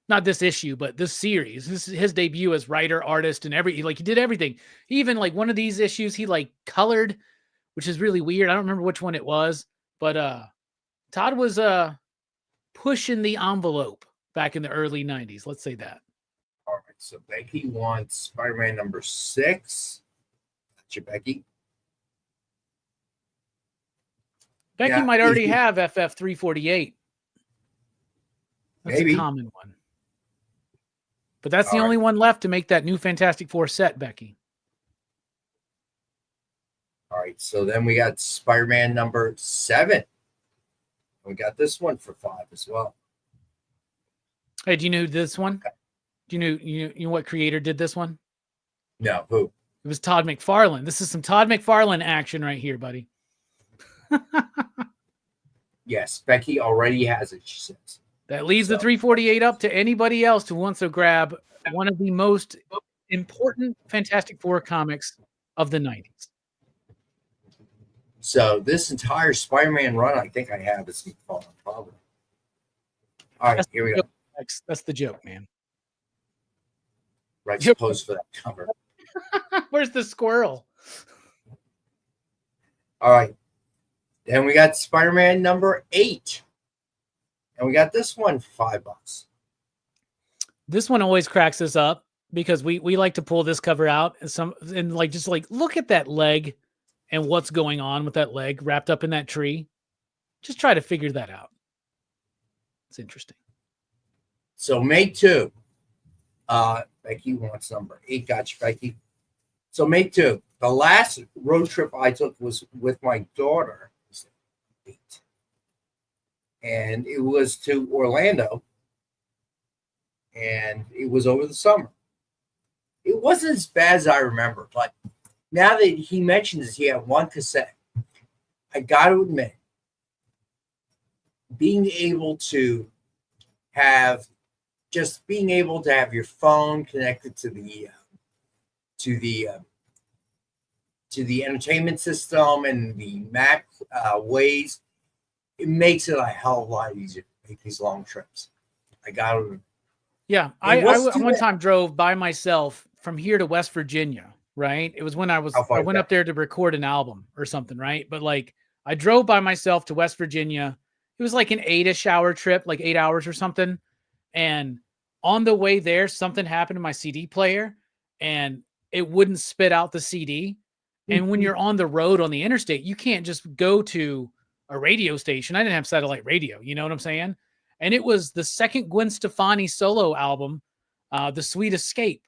not this issue, but this series. This is his debut as writer, artist, and he did everything. He even one of these issues, he colored, which is really weird. I don't remember which one it was, but Todd was pushing the envelope back in the early 90s. Let's say that. All right, so Becky wants Spider-Man number 6. That's your Becky. Becky might already have FF 348. That's Maybe a common one. But that's the only one left to make that new Fantastic Four set, Becky. All right, so then we got Spider-Man number 7. We got this one for $5 as well. Hey, do you know this one? Do you know what creator did this one? No, who? It was Todd McFarlane. This is some Todd McFarlane action right here, buddy. Yes, Becky already has it, she says. That leaves the 348 up to anybody else who wants to grab one of the most important Fantastic Four comics of the 90s. So this entire Spider-Man run, I think I have is McFarlane, probably. All right, here we go. That's the joke, man. Right, supposed for that cover. Where's the squirrel? All right. Then we got Spider-Man number 8. And we got this one for $5. This one always cracks us up because we like to pull this cover out and look at that leg and what's going on with that leg wrapped up in that tree. Just try to figure that out. It's interesting. So May 2, Becky wants number 8. Got you, Becky. So May 2, the last road trip I took was with my daughter. 8. And it was to Orlando. And it was over the summer. It wasn't as bad as I remember, but now that he mentions he had one cassette, I got to admit, being able to have your phone connected to the entertainment system and the map ways, it makes it a hell of a lot easier to make these long trips. I got to. Yeah, I one time drove by myself from here to West Virginia, right? It was when I went up there to record an album or something, right? But like I drove by myself to West Virginia. It was like an 8-ish hour trip, like 8 hours or something. And on the way there, something happened to my CD player and it wouldn't spit out the CD. And when you're on the road on the interstate, you can't just go to a radio station. I didn't have satellite radio. You know what I'm saying? And it was the second Gwen Stefani solo album, The Sweet Escape,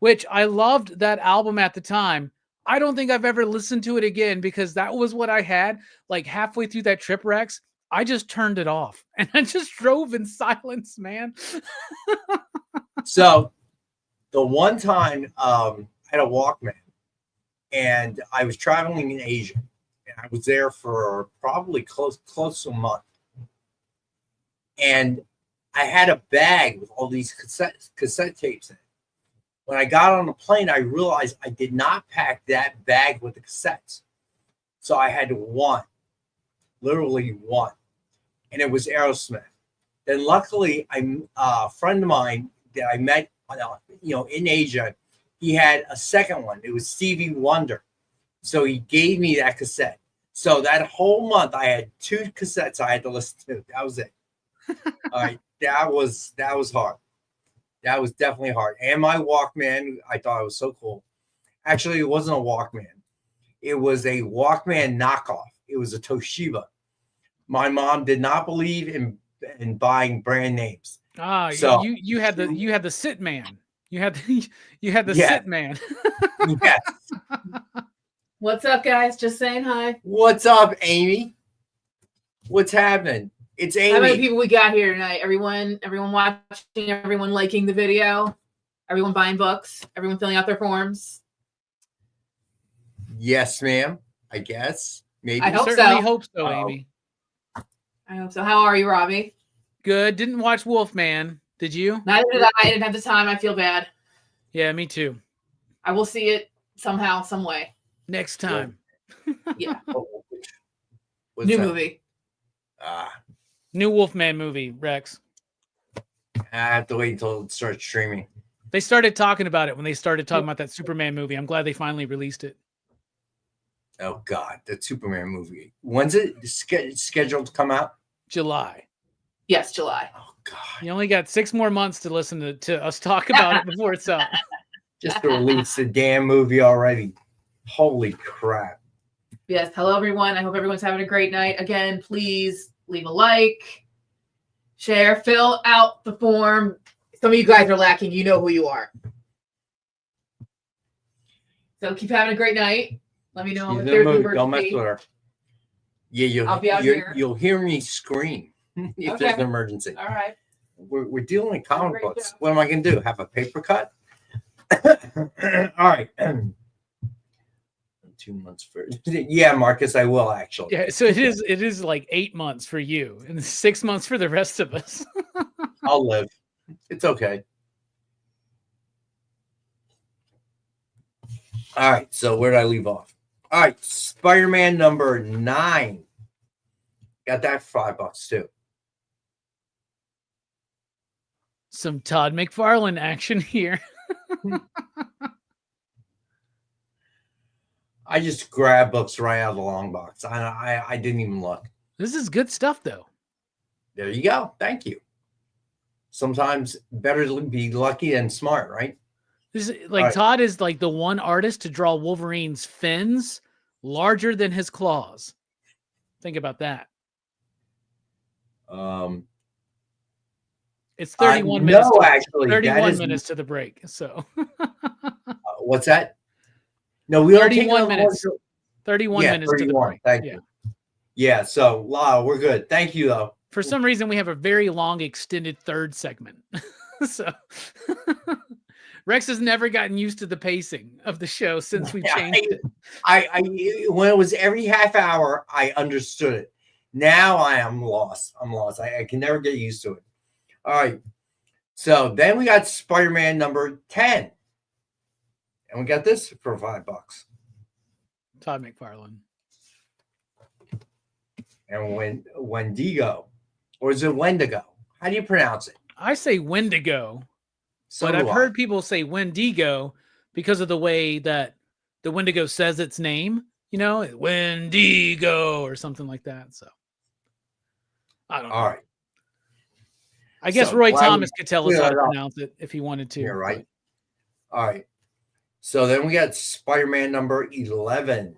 which I loved that album at the time. I don't think I've ever listened to it again because that was what I had. Like halfway through that trip, Rex, I just turned it off and I just drove in silence, man. So the one time I had a Walkman and I was traveling in Asia and I was there for probably close to a month. And I had a bag with all these cassette tapes in it. When I got on the plane, I realized I did not pack that bag with the cassettes. So I had literally one. And it was Aerosmith. Then luckily, a friend of mine that I met, in Asia, he had a second one. It was Stevie Wonder. So he gave me that cassette. So that whole month, I had 2 cassettes I had to listen to. That was it. All right, that was hard. That was definitely hard. And my Walkman, I thought it was so cool. Actually, it wasn't a Walkman. It was a Walkman knockoff. It was a Toshiba. My mom did not believe in buying brand names. So you had the sit man. You had the sit man. Yes. What's up, guys? Just saying hi. What's up, Amy? What's happening? It's Amy. How many people we got here tonight? Everyone watching, everyone liking the video, everyone buying books, everyone filling out their forms. Yes, ma'am. I guess. Maybe. I hope so, Amy. I hope so. How are you, Robbie? Good. Didn't watch Wolfman. Did you? Neither did I. I didn't have the time. I feel bad. Yeah, me too. I will see it somehow, some way. Next time. Yeah. New movie. New Wolfman movie, Rex. I have to wait until it starts streaming. They started talking about it when they started talking about that Superman movie. I'm glad they finally released it. Oh, God. The Superman movie. When's it scheduled to come out? July. Yes, July. Oh, God. You only got 6 more months to listen to us talk about it before it's out. Just to release the damn movie already. Holy crap. Yes. Hello, everyone. I hope everyone's having a great night. Again, please leave a like, share, fill out the form. Some of you guys are lacking. You know who you are. So keep having a great night. Let me know if there's an emergency. Don't mess with her. Yeah, I'll be out here. You'll hear me scream if there's an emergency. All right. We're dealing with comic books. What am I going to do? Have a paper cut? All right. 2 months for yeah, Marcus, I will actually. Yeah, so it is like 8 months for you and 6 months for the rest of us. I'll live. It's okay. All right, so where did I leave off? All right, Spider-Man number 9. Got that for $5 too. Some Todd McFarlane action here. I just grabbed books right out of the long box. I didn't even look. This is good stuff, though. There you go. Thank you. Sometimes better to be lucky than smart, right? This is, like right. Todd is like the one artist to draw Wolverine's fins larger than his claws. Think about that. It's 31 minutes. No, actually, 31 minutes to the break. So what's that? No, we don't take 31 minutes. 31 minutes 31. to the break. Thank you. Yeah, so wow, we're good. Thank you, though. For some reason, we have a very long extended third segment. So Rex has never gotten used to the pacing of the show since we changed it. I when it was every half hour, I understood it. Now I am lost. I'm lost. I can never get used to it. All right. So then we got Spider-Man number 10. And we got this for $5. Todd McFarlane. And Wendigo. Or is it Wendigo? How do you pronounce it? I say Wendigo. So but I've heard people say Wendigo because of the way that the Wendigo says its name. You know, Wendigo or something like that. So I don't know. All right. I guess So, Roy well, Thomas could tell us how to clear it up. pronounce it if he wanted to. Yeah, right. All right. So then we got Spider-Man number 11.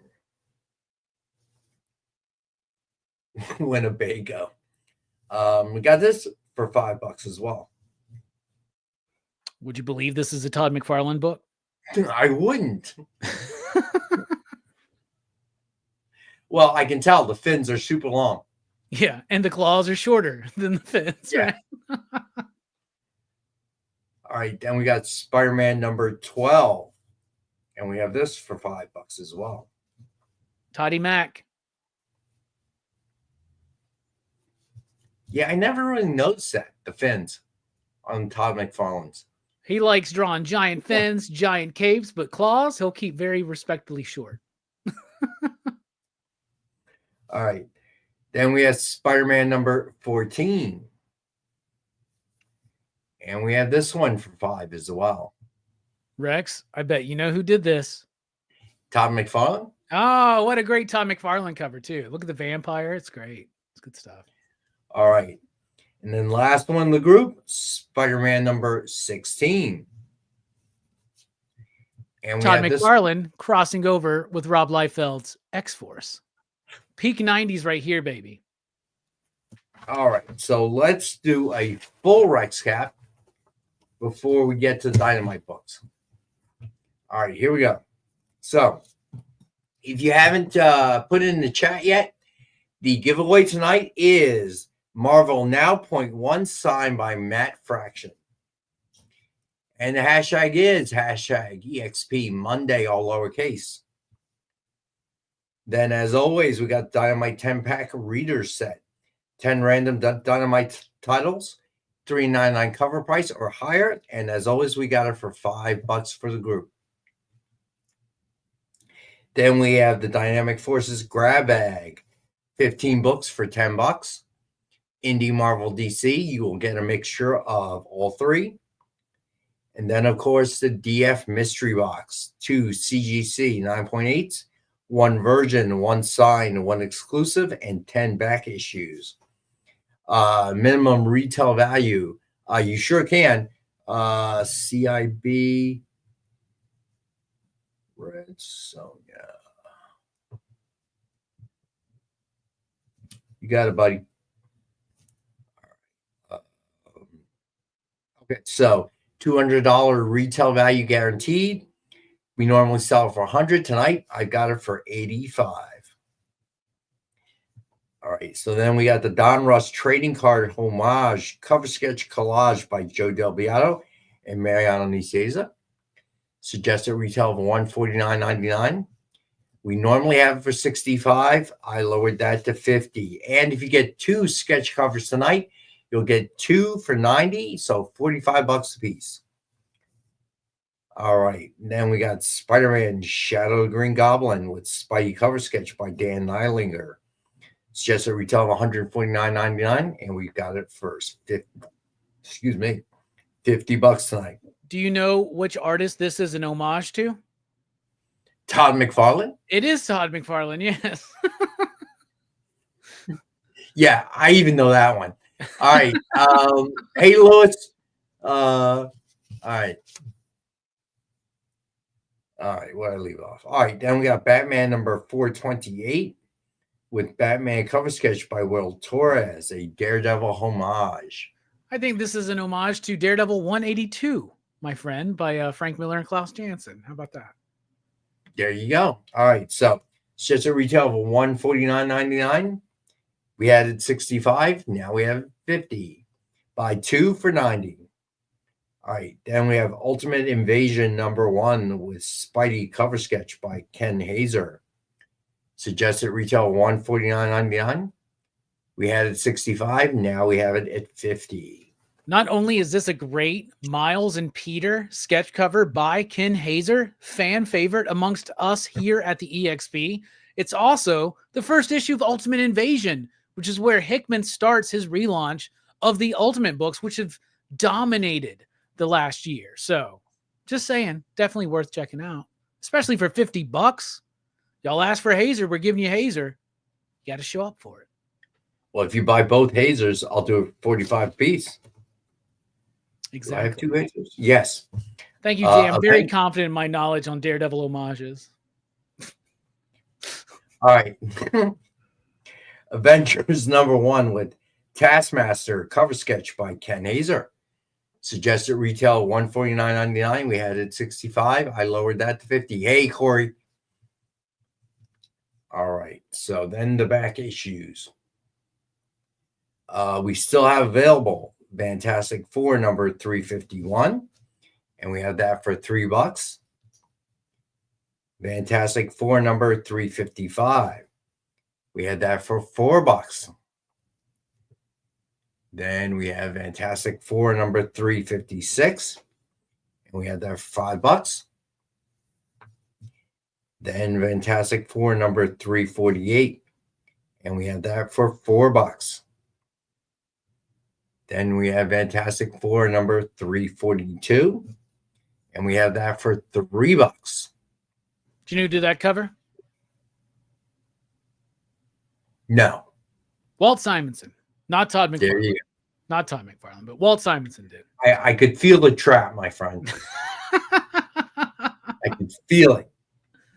Winnebago. We got this for $5 as well. Would you believe this is a Todd McFarlane book? I wouldn't. Well, I can tell the fins are super long. Yeah, and the claws are shorter than the fins. Yeah. Right? All right, then we got Spider-Man number 12. And we have this for $5 as well. Toddy Mac. Yeah, I never really noticed that, the fins on Todd McFarlane's. He likes drawing giant fins, giant capes, but claws he'll keep very respectfully short. All right. Then we have Spider-Man number 14. And we have this one for $5 as well. Rex, I bet you know who did this. Todd McFarlane? Oh, what a great Todd McFarlane cover, too. Look at the vampire. It's great. It's good stuff. All right. And then last one in the group, Spider-Man number 16. And we Todd have McFarlane crossing over with Rob Liefeld's X-Force. Peak 90s right here, baby. All right. So let's do a full Rex cap before we get to the Dynamite books. All right, here we go. So if you haven't put it in the chat yet, the giveaway tonight is Marvel Now .1 signed by Matt Fraction. And the hashtag is hashtag EXP Monday, all lowercase. Then, as always, we got Dynamite 10-pack reader set. 10 random Dynamite titles, $3.99 cover price or higher. And as always, we got it for $5 for the group. Then we have the Dynamic Forces grab bag, 15 books for $10. Indie Marvel DC, you will get a mixture of all three. And then, of course, the DF Mystery Box, 2 CGC 9.8s, 1 Virgin, 1 Signed, 1 Exclusive, and 10 back issues. Minimum retail value, you sure can. CIB Red Sonja. You got it, buddy. Okay, so $200 retail value guaranteed. We normally sell it for $100. Tonight, I got it for $85. All right, so then we got the Don Russ trading card homage cover sketch collage by Joe Del Beato and Mariano Nicieza. Suggested retail of $149.99. We normally have it for $65. I lowered that to $50. And if you get 2 sketch covers tonight, you'll get 2 for $90, so $45 a piece. All right, then we got Spider-Man Shadow of the Green Goblin with Spidey cover sketch by Dan Neilinger. It's just a retail of $149.99, and we got it for $50 tonight. Do you know which artist this is an homage to? Todd McFarlane? It is Todd McFarlane, yes. Yeah, I even know that one. All right. Hey, Lewis. All right. All right, where did I leave off? All right, then we got Batman number 428 with Batman cover sketch by Will Torres, a Daredevil homage. I think this is an homage to Daredevil 182, my friend, by Frank Miller and Klaus Janson. How about that? There you go. All right, so it's just a retail of $149.99. We added 65. Now we have 50. Buy 2 for 90. All right, then we have Ultimate Invasion #1 with Spidey cover sketch by Ken Hazer. Suggested retail $149.99. We had it at 65. Now we have it at 50. Not only is this a great Miles and Peter sketch cover by Ken Hazer, fan favorite amongst us here at the EXP, it's also the first issue of Ultimate Invasion, which is where Hickman starts his relaunch of the Ultimate books, which have dominated the last year. So just saying, definitely worth checking out, especially for $50. Y'all asked for Hazer, we're giving you Hazer. You got to show up for it. Well, if you buy both Hazers, I'll do a 45 piece. Exactly. Do I have 2 Hazers? Yes. Thank you, Jay. I'm very confident in my knowledge on Daredevil homages. All right. Avengers #1 with Taskmaster cover sketch by Ken Hazer. Suggested retail $149.99. We had it at 65. I lowered that to 50. Hey, Corey. All right. So then the back issues. We still have available Fantastic Four #351, and we have that for $3. Fantastic Four #355. We had that for $4. Then we have Fantastic Four #356, and we had that for $5. Then Fantastic Four #348, and we had that for $4. Then we have Fantastic Four #342, and we have that for $3. Do you know who did that cover? No. Walt Simonson, not Todd McFarlane. There you go. Not Todd McFarlane, but Walt Simonson did. I could feel the trap, my friend. I could feel it.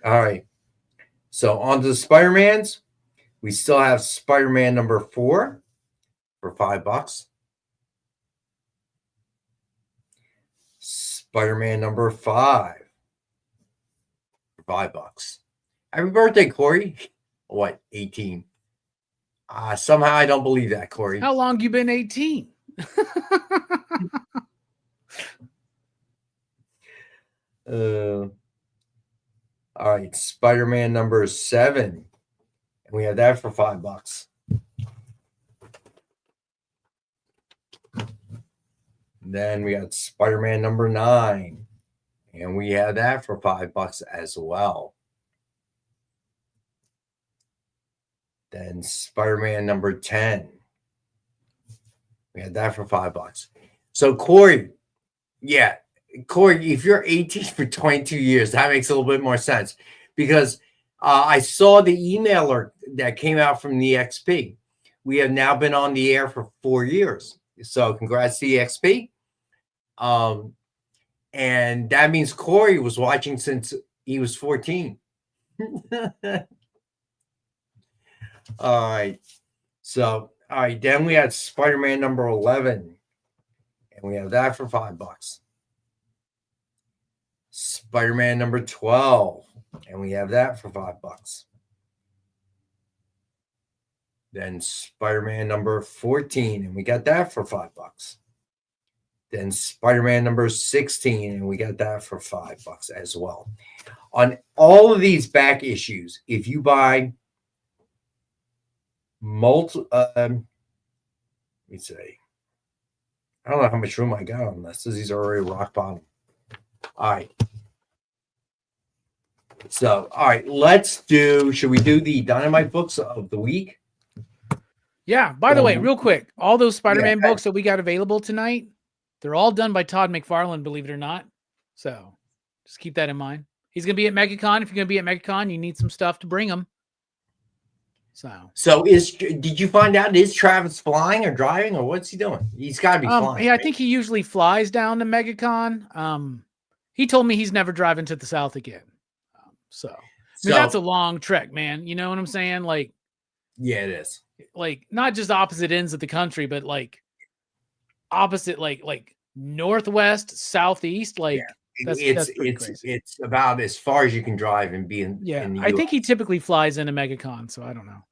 All right. So on to the Spider-Mans. We still have Spider-Man #4 for $5. Spider-Man #5 for $5. Happy birthday, Corey. What, 18? Somehow I don't believe that, Corey. How long you been 18? All right, Spider-Man #7. And we have that for $5. Then we got Spider-Man #9. And we have that for $5 as well. Then Spider-Man #10. We had that for $5. So Corey, Corey, if you're 18 for 22 years, that makes a little bit more sense because I saw the emailer that came out from the EXP. We have now been on the air for 4 years. So congrats to EXP. And that means Corey was watching since he was 14. All right. So, all right. Then we had Spider-Man #11. And we have that for $5. Spider-Man #12. And we have that for $5. Then Spider-Man #14. And we got that for $5. Then Spider-Man #16. And we got that for $5 as well. On all of these back issues, if you buy let me see. I don't know how much room I got on this. These are already rock bottom. All right. So, all right, should we do the Dynamite books of the week? Yeah. By the way, real quick, all those Spider-Man books that we got available tonight, they're all done by Todd McFarlane, believe it or not. So just keep that in mind. He's going to be at MegaCon. If you're going to be at MegaCon, you need some stuff to bring him. So did you find out, is Travis flying or driving or what's he doing? He's got to be flying. Yeah, I think he usually flies down to MegaCon. He told me he's never driving to the South again. So that's a long trek, man. You know what I'm saying? Yeah, it is. Not just opposite ends of the country, but opposite, like northwest, southeast. Like that's pretty crazy. It's about as far as you can drive and be in. Yeah, in the I think he typically flies into MegaCon, so I don't know.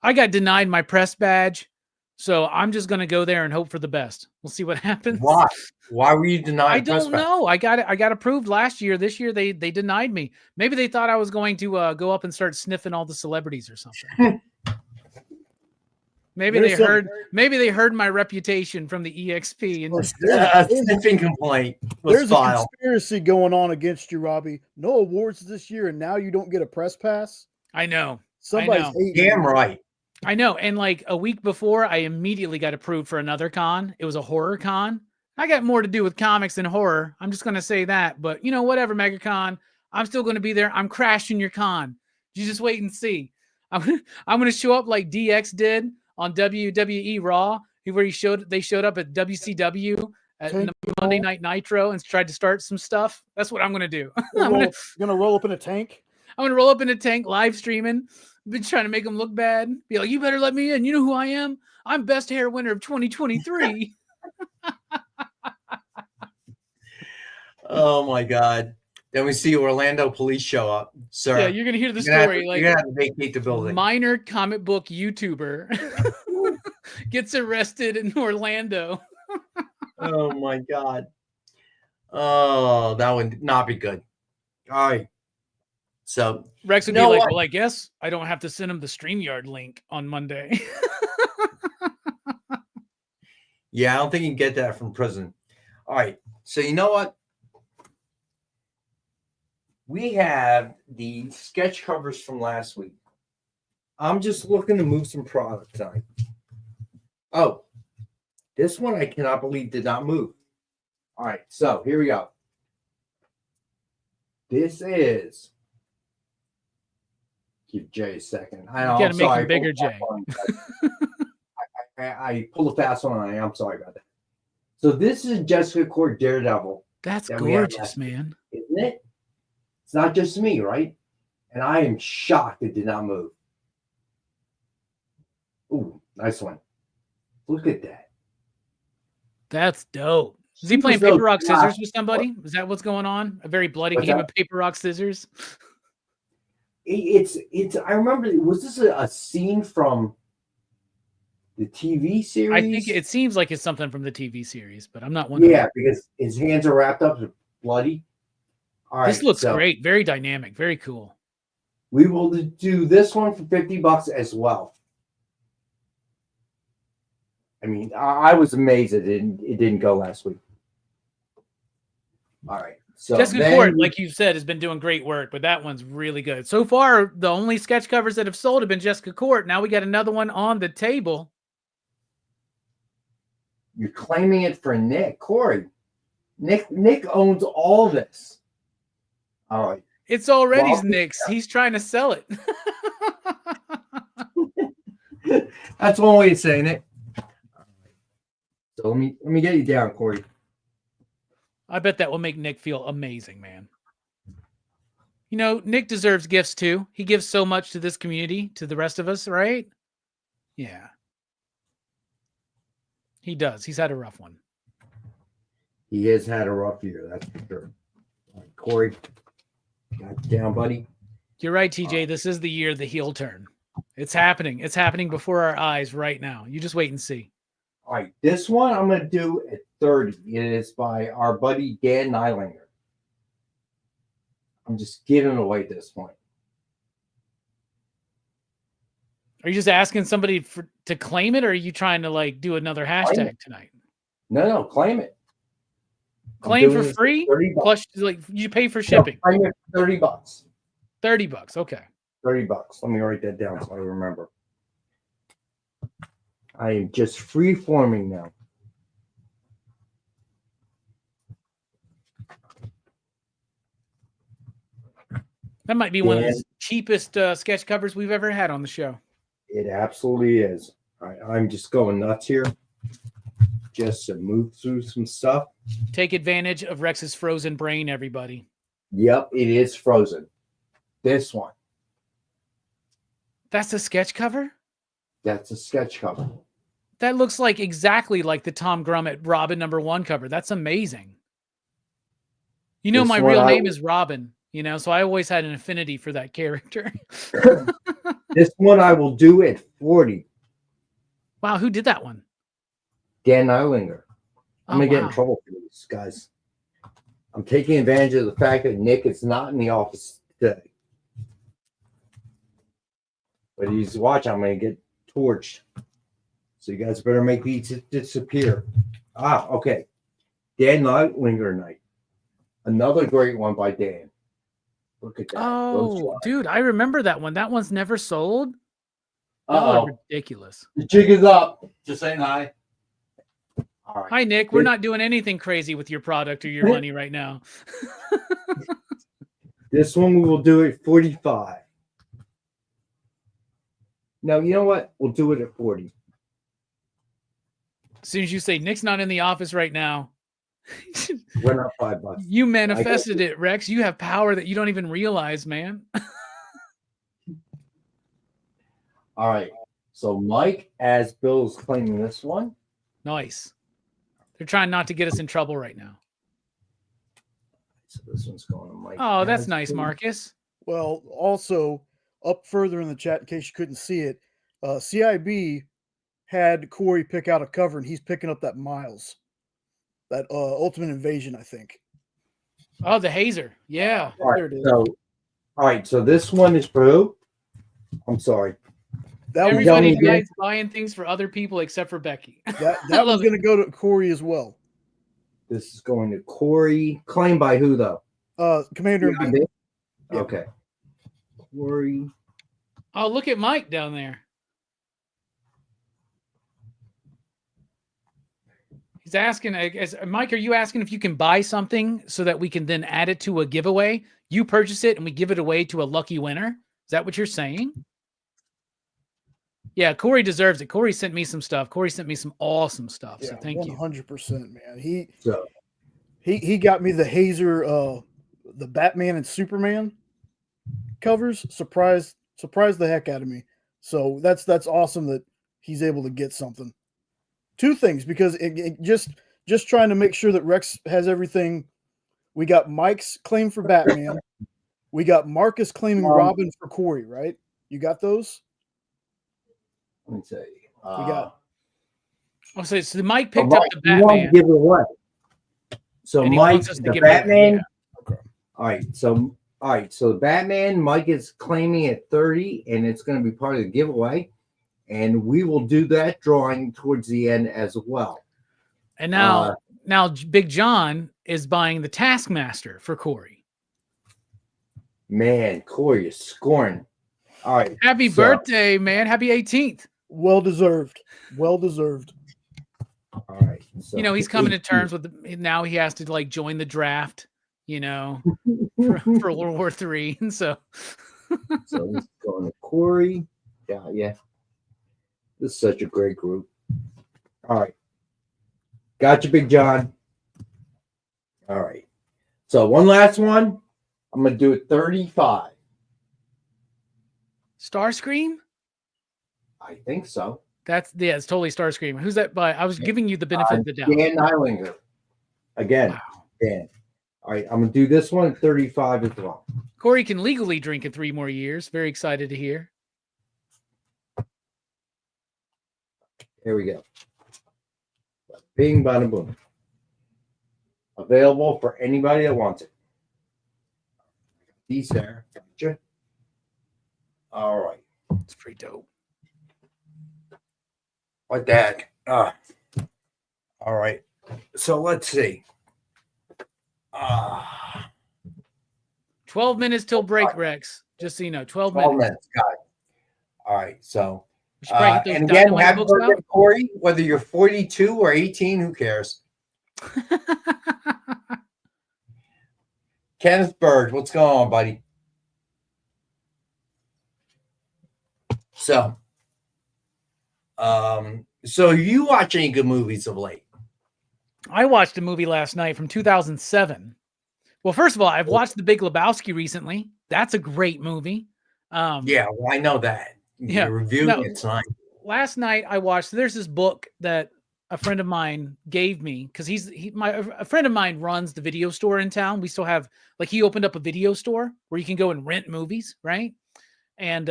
I got denied my press badge, so I'm just gonna go there and hope for the best. We'll see what happens. Why? Why were you denied? I don't know. I got approved last year. This year they denied me. Maybe they thought I was going to go up and start sniffing all the celebrities or something. Maybe they heard my reputation from the EXP and a sniffing complaint was There's filed. a conspiracy going on against you, Robbie. No awards this year, and now you don't get a press pass. I know. Somebody's hating damn you. right. I know. And like a week before, I immediately got approved for another con. It was a horror con. I got more to do with comics than horror. I'm just going to say that. But, whatever, MegaCon. I'm still going to be there. I'm crashing your con. You just wait and see. I'm going to show up like DX did on WWE Raw, where they showed up at WCW at Monday Night Nitro and tried to start some stuff. That's what I'm going to do. I'm going to roll up in a tank. I'm going to roll up in a tank, live streaming. Been trying to make them look bad. Be like, you better let me in. You know who I am? I'm best hair winner of 2023. Oh my God. Then we see Orlando police show up. Sir. Yeah, you're gonna hear the story. You're gonna have to vacate the building. Minor comic book YouTuber gets arrested in Orlando. Oh my God. Oh, that would not be good. All right. So Rex would be like, well, I guess I don't have to send him the StreamYard link on Monday. Yeah, I don't think you can get that from prison. All right. So you know what? We have the sketch covers from last week. I'm just looking to move some product tonight. Oh, this one I cannot believe did not move. All right, so here we go. This is. Give Jay a second. I know. You gotta make him bigger, Jay. I pulled a fast one. I'm sorry about that. So this is Jessica Court Daredevil. That's gorgeous, man. Isn't it? It's not just me, right? And I am shocked it did not move. Ooh, nice one. Look at that. That's dope. Is he playing paper, rock, scissors with somebody? Is that what's going on? A very bloody game of paper, rock, scissors? It's. I remember. Was this a scene from the TV series? I think it seems like it's something from the TV series, but I'm not wondering. Yeah, because his hands are wrapped up, bloody. All right, this looks great. Very dynamic. Very cool. We will do this one for $50 as well. I mean, I was amazed it didn't go last week. All right. So Jessica Court, like you said, has been doing great work, but that one's really good. So far, the only sketch covers that have sold have been Jessica Court. Now we got another one on the table. You're claiming it for Nick. Corey. Nick owns all this. All right. It's already Nick's. He's trying to sell it. That's one way of saying it. So let me get you down, Corey. I bet that will make Nick feel amazing, man. You know, Nick deserves gifts too. He gives so much to this community, to the rest of us, right? Yeah. He does. He's had a rough one. He has had a rough year, that's for sure. All right, Corey, got you down, buddy. You're right, TJ. This is the year the heel turn. It's happening. It's happening before our eyes right now. You just wait and see. All right, this one I'm going to do at 30. It is by our buddy Dan Nylander. I'm just giving it away at this point. Are you just asking somebody to claim it, or are you trying to like do another hashtag tonight? No, claim it. Claim for free? Plus, like you pay for shipping. No, claim it for $30. $30. Okay. $30. Let me write that down so I remember. I am just free forming now. That might be one of the cheapest sketch covers we've ever had on the show. It absolutely is. All right, I'm just going nuts here. Just to move through some stuff. Take advantage of Rex's frozen brain, everybody. Yep, it is frozen. This one. That's a sketch cover? That's a sketch cover. That looks like exactly like the Tom Grummett Robin #1 cover. That's amazing. You know, my real name is Robin, you know, so I always had an affinity for that character. This one I will do at 40. Wow, who did that one? Dan Eilinger. I'm going to get in wow. trouble for this, guys. I'm taking advantage of the fact that Nick is not in the office today. But he's watching. I'm going to get torched. So you guys better make these disappear. Okay. Dan Eilinger night. Another great one by Dan. Look at that. Oh, dude, I remember that one. That one's never sold. Oh, ridiculous. The jig is up. Just saying hi. All right. Hi, Nick. We're not doing anything crazy with your product or your money right now. This one we will do at 45. No, you know what? We'll do it at 40. As soon as you say Nick's not in the office right now, went up $5. You manifested it, Rex. You have power that you don't even realize, man. All right. So Mike, as Bill's claiming this one. Nice. They're trying not to get us in trouble right now. So this one's going to Mike. Oh, that's nice, Marcus. Well, also up further in the chat, in case you couldn't see it, CIB had Corey pick out a cover, and he's picking up that Miles, that Ultimate Invasion, I think. Oh, the Hazer. Yeah. All right. So this one is for who? I'm sorry. Everybody likes buying things for other people except for Becky. That was going to go to Corey as well. This is going to Corey. Claimed by who, though? Commander. Yeah. Okay. Corey. Oh, look at Mike down there. He's asking, Mike, are you asking if you can buy something so that we can then add it to a giveaway? You purchase it and we give it away to a lucky winner? Is that what you're saying? Yeah, Corey deserves it. Corey sent me some stuff. Corey sent me some awesome stuff. Yeah, so thank you. 100%, man. He got me the Hazer, the Batman and Superman covers. Surprised the heck out of me. So that's awesome that he's able to get something. Two things, because it just trying to make sure that Rex has everything. We got Mike's claim for Batman. We got Marcus claiming Robin for Corey, right? You got those? Let me see. We got. So Mike picked up the Batman. You want to give it away. So Mike, the Batman. Okay. All right. So the Batman, Mike is claiming at 30, and it's going to be part of the giveaway. And we will do that drawing towards the end as well. And now Big John is buying the Taskmaster for Corey. Man, Corey is scoring. All right. Happy birthday, man. Happy 18th. Well deserved. Well deserved. All right. So he's coming to terms with now he has to join the draft, for World War III. And so this is going to Corey. Yeah. This is such a great group. All right. Got you, Big John. All right. So one last one. I'm going to do it 35. Starscream? I think so. It's totally Starscream. Who's that by? I was giving you the benefit of the doubt. Dan Eilinger. Again, wow. Dan. All right, I'm going to do this one at 35 as well. Corey can legally drink in 3 more years. Very excited to hear. Here we go. Bing, bada, boom. Available for anybody that wants it. These there. Gotcha. All right. It's pretty dope. Like that. All right. So let's see. 12 minutes till break, Rex. Just so you know, 12 minutes. Got it. All right. So, and again, happy birthday, Corey. Whether you're 42 or 18, who cares? Kenneth Bird, what's going on, buddy? So, you watch any good movies of late? I watched a movie last night from 2007. Well, first of all, I've watched The Big Lebowski recently. That's a great movie. Yeah, well, I know that. You're reviewing it tonight. last night I watched. There's this book that a friend of mine gave me because a friend of mine runs the video store in town. We still have he opened up a video store where you can go and rent movies, right? And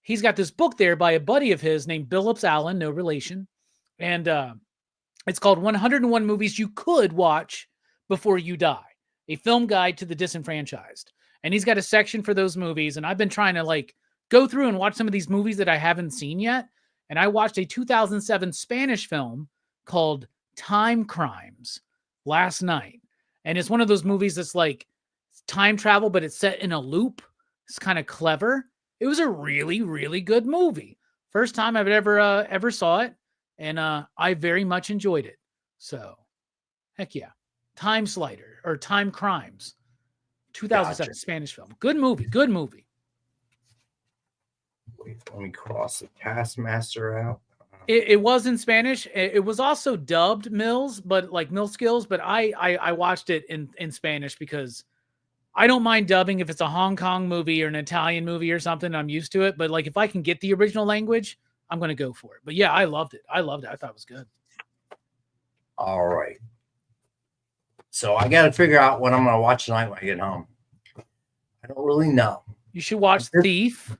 he's got this book there by a buddy of his named Billups Allen, no relation, and it's called 101 Movies You Could Watch Before You Die, a film guide to the disenfranchised. And he's got a section for those movies. And I've been trying to go through and watch some of these movies that I haven't seen yet. And I watched a 2007 Spanish film called Time Crimes last night. And it's one of those movies that's time travel, but it's set in a loop. It's kind of clever. It was a really, really good movie. First time I've ever saw it. And I very much enjoyed it. So, heck yeah. Time Slider or Time Crimes. 2007 Spanish film. Good movie. Good movie. Wait, let me cross the Taskmaster out. It was in Spanish. It was also dubbed Mills, but Mill Skills. But I watched it in Spanish because I don't mind dubbing if it's a Hong Kong movie or an Italian movie or something. I'm used to it. But if I can get the original language, I'm going to go for it. But yeah, I loved it. I thought it was good. All right. So I got to figure out what I'm going to watch tonight when I get home. I don't really know. You should watch Thief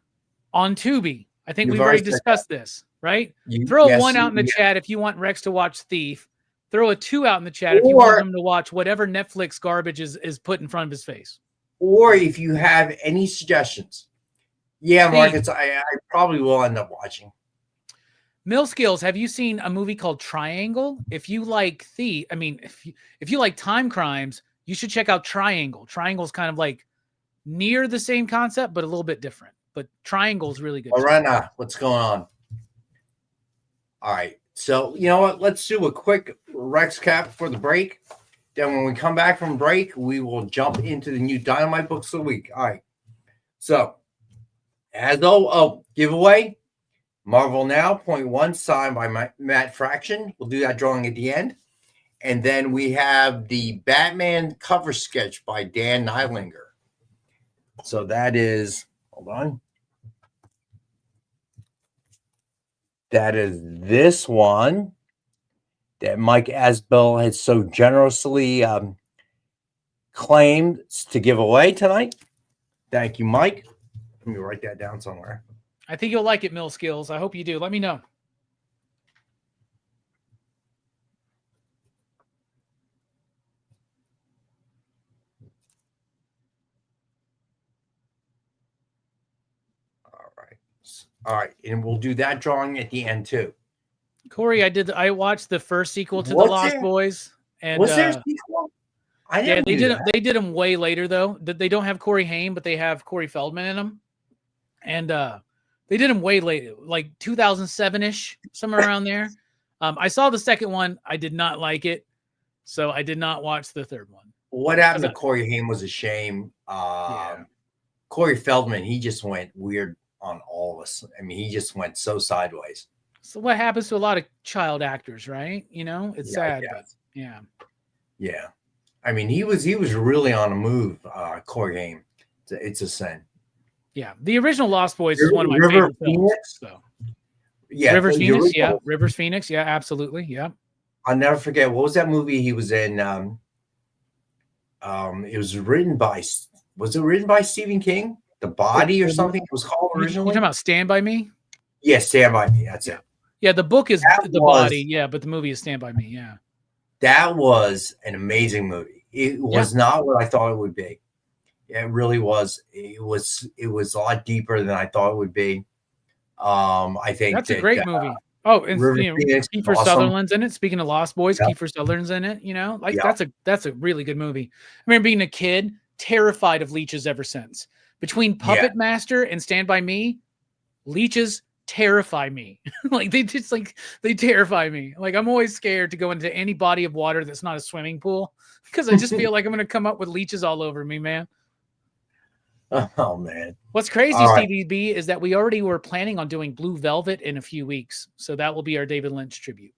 on Tubi. I think we've already discussed this, right? Throw a 1 out in the chat if you want Rex to watch Thief. Throw a 2 out in the chat if you want him to watch whatever Netflix garbage is put in front of his face. Or if you have any suggestions. Yeah, Marcus, I probably will end up watching. Mill Skills, have you seen a movie called Triangle? If you like if you like time crimes, you should check out Triangle. Triangle's kind of near the same concept, but a little bit different. But Triangle's really good. Lorena, what's going on? All right. So you know what? Let's do a quick Rex cap for the break. Then when we come back from break, we will jump into the new Dynamite books of the week. All right. So as giveaway. Marvel Now, .1, signed by Matt Fraction. We'll do that drawing at the end. And then we have the Batman cover sketch by Dan Nylinger. So that is, hold on. That is this one that Mike Asbell has so generously claimed to give away tonight. Thank you, Mike. Let me write that down somewhere. I think you'll like it, Mill Skills. I hope you do. Let me know. All right. And we'll do that drawing at the end too. Corey, I watched the first sequel to The Lost Boys. And was there a sequel? They did them way later though. They don't have Corey Haim, but they have Corey Feldman in them. And they did them way later, 2007-ish, somewhere around there. I saw the second one. I did not like it, so I did not watch the third one. What happened to Corey Haim was a shame. Corey Feldman, he just went weird on all of us. I mean, he just went so sideways. So what happens to a lot of child actors, right? It's sad, but yeah. Yeah. I mean, he was really on a move, Corey Haim. It's a sin. Yeah, the original Lost Boys is one of my favorite films. So. Yeah, Rivers Phoenix. Yeah, Rivers Phoenix. Yeah, absolutely. Yeah. I'll never forget. What was that movie he was in? It was written by. Was it written by Stephen King? The Body or something it was called originally. You're talking about Stand by Me? Yeah, Stand by Me. That's it. Yeah, the book is The Body. Yeah, but the movie is Stand by Me. Yeah. That was an amazing movie. It was not what I thought it would be. It really was. It was a lot deeper than I thought it would be. I think that's a great movie. Oh, and Kiefer Sutherland's in it. Speaking of Lost Boys, Kiefer Sutherland's in it. That's a really good movie. I remember being a kid, terrified of leeches ever since. Between Puppet Master and Stand by Me, leeches terrify me. They terrify me. I'm always scared to go into any body of water that's not a swimming pool because I just feel like I'm going to come up with leeches all over me, man. Oh man. What's crazy, Stevie B, is that we already were planning on doing Blue Velvet in a few weeks. So that will be our David Lynch tribute.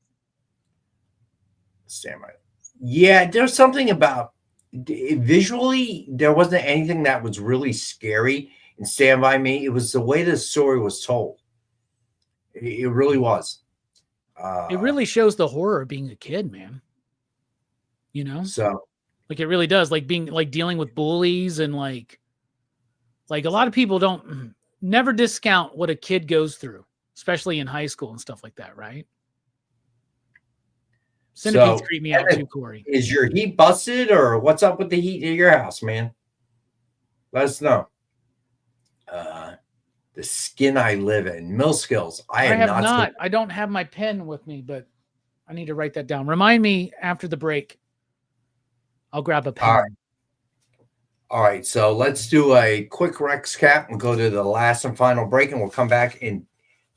Yeah, there's something about visually, there wasn't anything that was really scary in Stand By Me. It was the way the story was told. It really was. It really shows the horror of being a kid, man. You know? So like it really does, like being like dealing with bullies and like a lot of people don't never discount what a kid goes through, especially in high school and stuff like that, right? Centipedes creep me out too, Corey. Is your heat busted or what's up with the heat in your house, man? Let us know. The skin I live in, Mill Skills. I have not. I don't have my pen with me, but I need to write that down. Remind me after the break. I'll grab a pen. All right. So let's do a quick Rex cap and go to the last and final break, and we'll come back and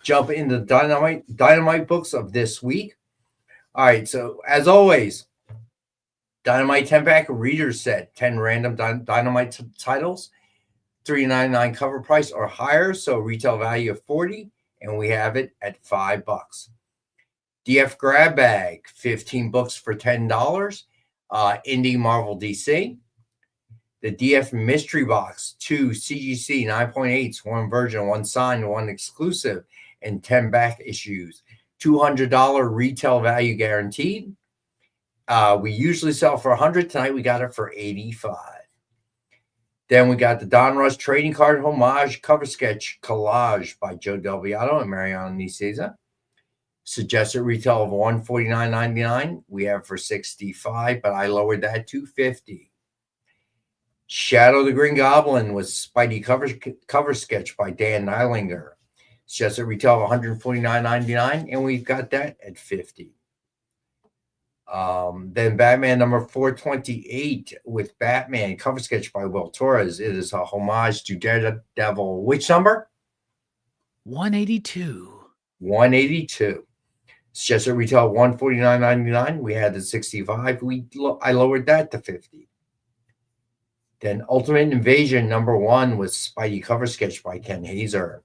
jump into the dynamite books of this week. All right. So as always, Dynamite 10-pack readers set 10 random Dynamite titles. $3.99 cover price or higher, so retail value of $40, and we have it at $5. DF grab bag, 15 books for $10. Indie Marvel DC. The DF mystery box, 2 CGC 9.8s, 1 virgin, 1 signed, 1 exclusive, and 10 back issues. $200 retail value guaranteed. We usually sell for $100. Tonight we got it for $85. Then we got the Don Russ trading card homage cover sketch collage by Joe Del Beato and Mariano Nicieza. Suggested retail of $149.99. We have for $65, but I lowered that to $50. Shadow the Green Goblin was Spidey cover sketch by Dan Nylinger. Suggested retail of $149.99, and we've got that at $50. Then Batman number 428 with Batman cover sketch by Will Torres. It is a homage to Daredevil. Which number? 182. 182. Suggested retail $149.99. We had the 65. I lowered that to 50. Then Ultimate Invasion number 1 with Spidey cover sketch by Ken Hazer.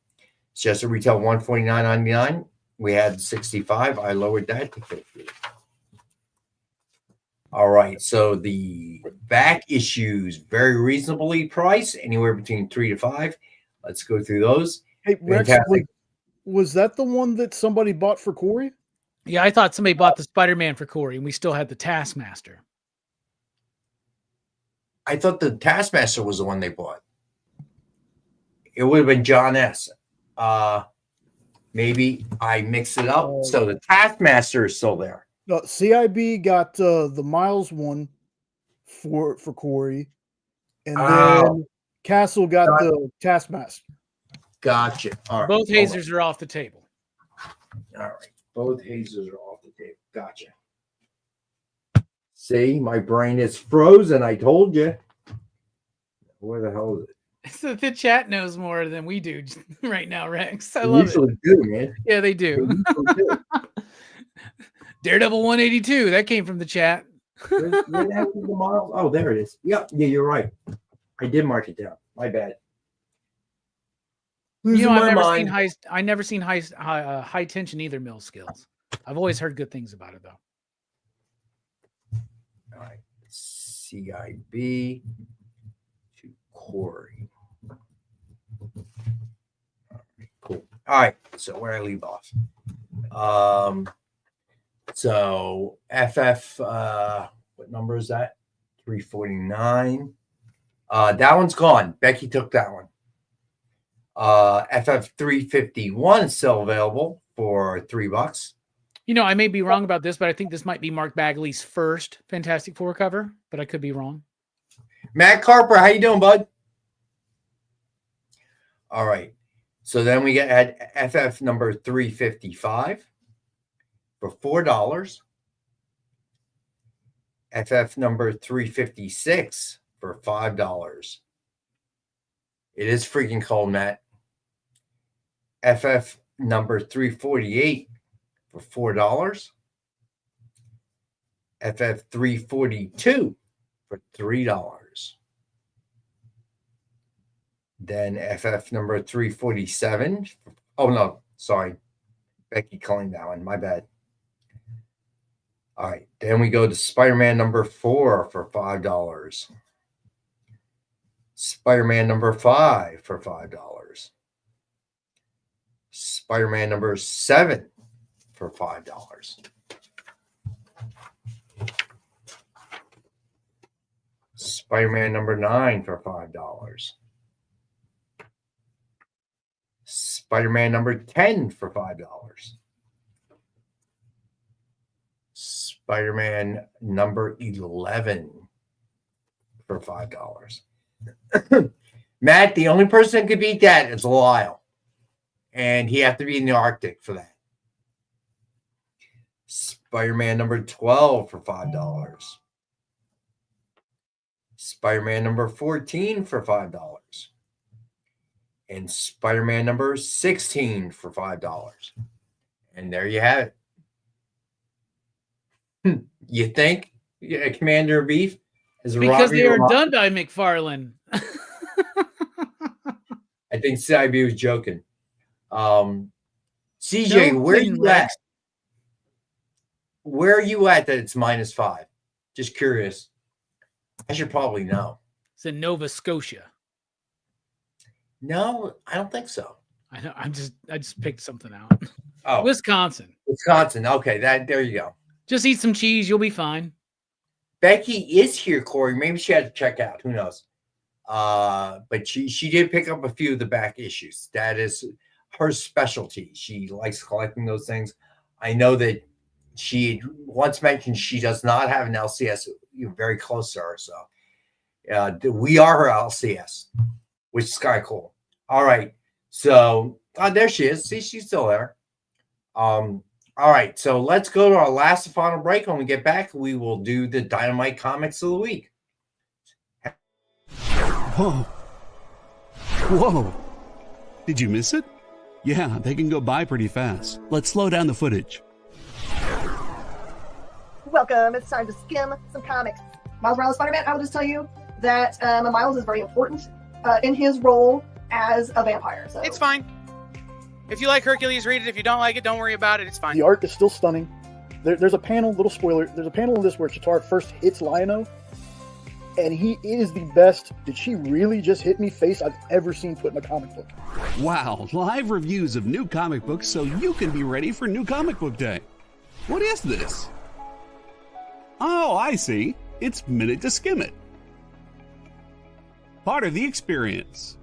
Suggested retail $149.99. We had 65. I lowered that to 50. All right, so the back issues very reasonably priced, anywhere between 3 to 5. Let's go through those. Hey, Rex, was that the one that somebody bought for Corey? Yeah, I thought somebody bought the Spider-Man for Corey, and we still had the Taskmaster. I thought the Taskmaster was the one they bought. It would have been John S. Maybe I mixed it up. So the Taskmaster is still there. No, CIB got the Miles one for Corey, and then Castle got the Taskmaster. Gotcha. All right. Both hazers are off the table. All right. Both hazers are off the table. Gotcha. See, my brain is frozen. I told you. Where the hell is it? So the chat knows more than we do right now, Rex. I love usually it. Do, man. Yeah, they do. Daredevil 182. That came from the chat. Where the hell is the model? Oh, there it is. Yeah, you're right. I did mark it down. My bad. I've never seen high tension either. Mill Skills. I've always heard good things about it though. All right, CIB to Corey. All right, cool. All right, so where I leave off. So FF, what number is that? 349. That one's gone. Becky took that one. FF 351 is still available for $3. You know, I may be wrong about this, but I think this might be Mark Bagley's first Fantastic Four cover, but I could be wrong. Matt Carper, how you doing, bud? All right. So then we get FF number 355 for $4. FF number 356 for $5. It is freaking cold, Matt. FF number 348 for $4. FF 342 for $3. Then FF number 347. Oh, no, sorry. Becky calling that one. My bad. All right. Then we go to Spider-Man number 4 for $5. Spider-Man number 5 for $5. Spider-Man number 7 for $5. Spider-Man number 9 for $5. Spider-Man number 10 for $5. Spider-Man number 11 for $5. Matt, the only person that could beat that is Lyle. And he have to be in the Arctic for that. Spider-Man number 12 for $5. Spider-Man number 14 for $5. And Spider-Man number 16 for $5. And there you have it. You think Commander Beef is because Robbie they are Robbie? done by McFarlane. I think CIB was joking. CJ, No, where are you Rex. at? Where are you at that it's -5? Just curious. I should probably know. It's in Nova Scotia. No, I don't think so. I know. I just picked something out. Oh, Wisconsin. Wisconsin. Okay, there you go. Just eat some cheese. You'll be fine. Becky is here, Corey. Maybe she had to check out. Who knows? But she did pick up a few of the back issues. That is her specialty. She likes collecting those things. I know that she once mentioned she does not have an LCS very close to her. So we are her LCS, which is kind of cool. All right. So there she is. See, she's still there. All right. So let's go to our last and final break. When we get back, we will do the Dynamite Comics of the Week. Whoa. Whoa. Did you miss it? Yeah, they can go by pretty fast. Let's slow down the footage. Welcome. It's time to skim some comics. Miles Morales Spider-Man, I will just tell you that Miles is very important in his role as a vampire. So it's fine. If you like Hercules, read it. If you don't like it, don't worry about it. It's fine. The art is still stunning. There's a panel, little spoiler, there's a panel in this where Chitauri first hits Lion-O, and he is the best "did she really just hit me" face I've ever seen put in a comic book. Wow, live reviews of new comic books so you can be ready for New Comic Book Day. What is this? Oh, I see. It's Minute to Skim It. Part of the experience.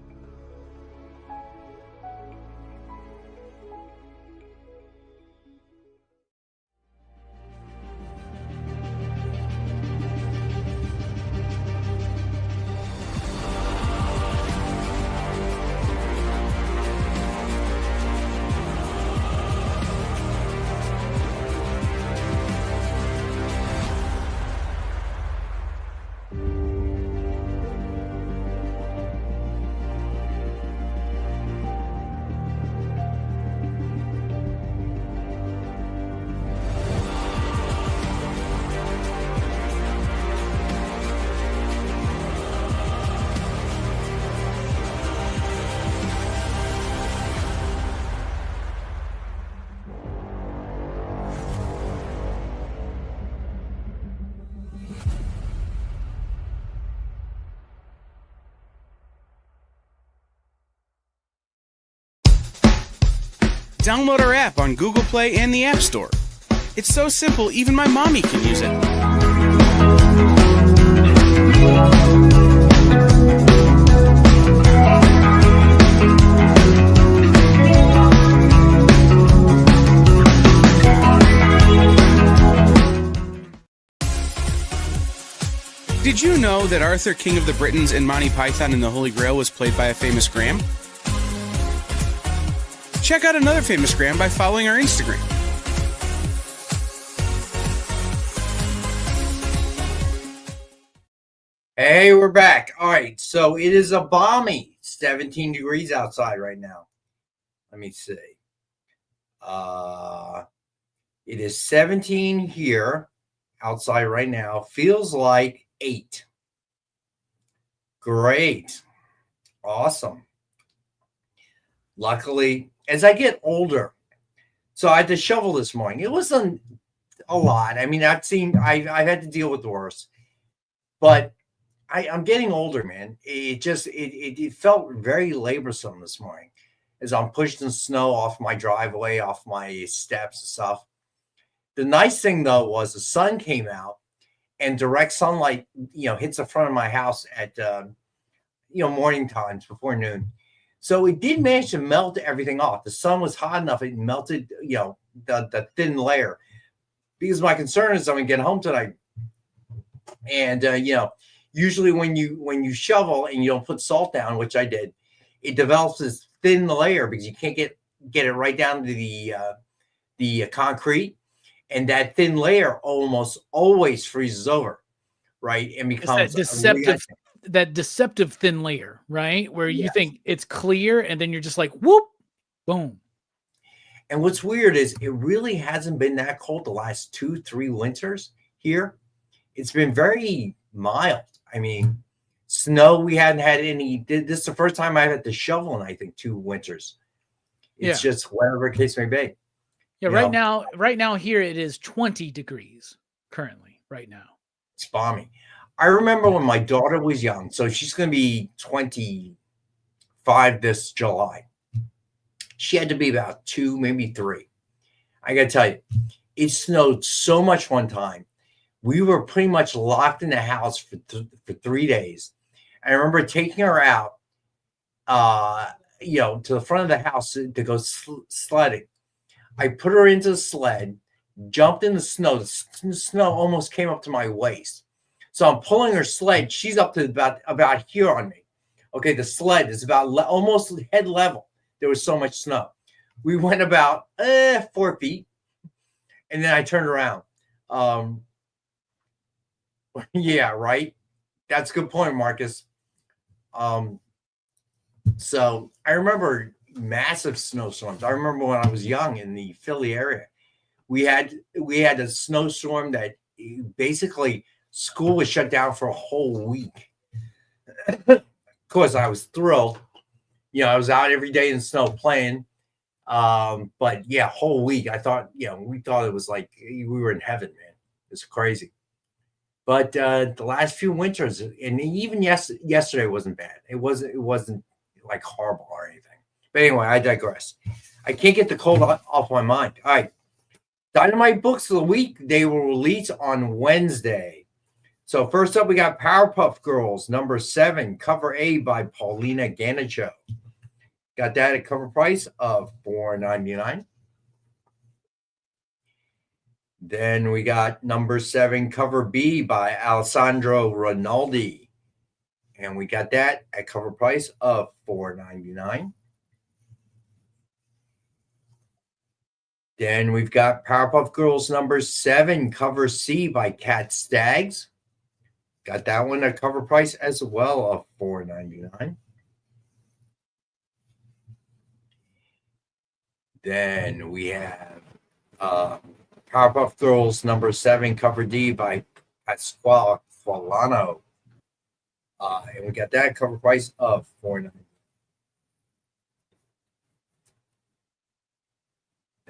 Download our app on Google Play and the App Store. It's so simple, even my mommy can use it. Did you know that Arthur, King of the Britons, and Monty Python and the Holy Grail was played by a famous Graham? Check out another famous Graham by following our Instagram. Hey, we're back. All right, so it is a balmy 17 degrees outside right now. Let me see. It is 17 here outside right now. Feels like 8. Great. Awesome. Luckily, as I get older, so I had to shovel this morning. It wasn't a lot. I mean, I've had to deal with worse, but I'm getting older, man. It felt very laborsome this morning, as I'm pushing snow off my driveway, off my steps and stuff. The nice thing though was the sun came out, and direct sunlight, hits the front of my house at morning times before noon. So it did manage to melt everything off. The sun was hot enough; it melted, the thin layer. Because my concern is I'm gonna get home tonight, and usually when you shovel and you don't put salt down, which I did, it develops this thin layer because you can't get it right down to the concrete, and that thin layer almost always freezes over, right, and becomes that deceptive thin layer, right, where you think it's clear, and then you're just like, whoop, boom. And what's weird is it really hasn't been that cold the last 2-3 winters here. It's been very mild. I mean, snow, we hadn't had any. This is the first time I've had to shovel in, I think, 2 winters. It's just whatever case may be. Yeah, right now here it is 20 degrees currently right now. It's balmy. I remember when my daughter was young, so she's going to be 25 this July. She had to be about 2, maybe 3. I got to tell you, it snowed so much one time. We were pretty much locked in the house for 3 days. I remember taking her out, to the front of the house to go sledding. I put her into the sled, jumped in the snow. The snow almost came up to my waist. So I'm pulling her sled. She's up to about here on me. Okay, the sled is about almost head level. There was so much snow. We went about 4 feet, and then I turned around. Yeah, right. That's a good point, Marcus. So I remember massive snowstorms. I remember when I was young in the Philly area, we had a snowstorm that basically school was shut down for a whole week. Of course, I was thrilled. I was out every day in the snow playing. But yeah, whole week. I thought, we thought it was like we were in heaven, man. It's crazy. But the last few winters, and even yesterday wasn't bad. It wasn't like horrible or anything. But anyway, I digress. I can't get the cold off my mind. All right. Dynamite books of the week. They will release on Wednesday. So first up, we got Powerpuff Girls, number 7, cover A by Paulina Ganicho. Got that at cover price of $4.99. Then we got number 7, cover B by Alessandro Rinaldi. And we got that at cover price of $4.99. Then we've got Powerpuff Girls number 7, cover C by Cat Staggs. Got that one at cover price as well of $4.99. Then we have Powerpuff Girls number 7, cover D by Pasquale Folano. And we got that cover price of $4.99.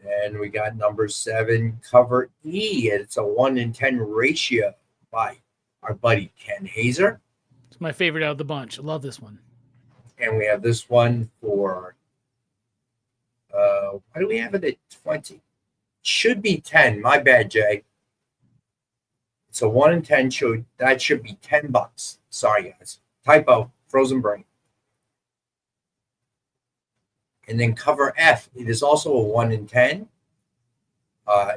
And we got number 7, cover E. It's a 1-in-10 ratio by our buddy Ken Hazer. It's my favorite out of the bunch. I love this one. And we have this one for, why do we have it at 20? Should be 10. My bad, Jay. It's a 1-in-10 show. That should be $10. Sorry, guys. Typo. Frozen brain. And then cover F. It is also a 1-in-10.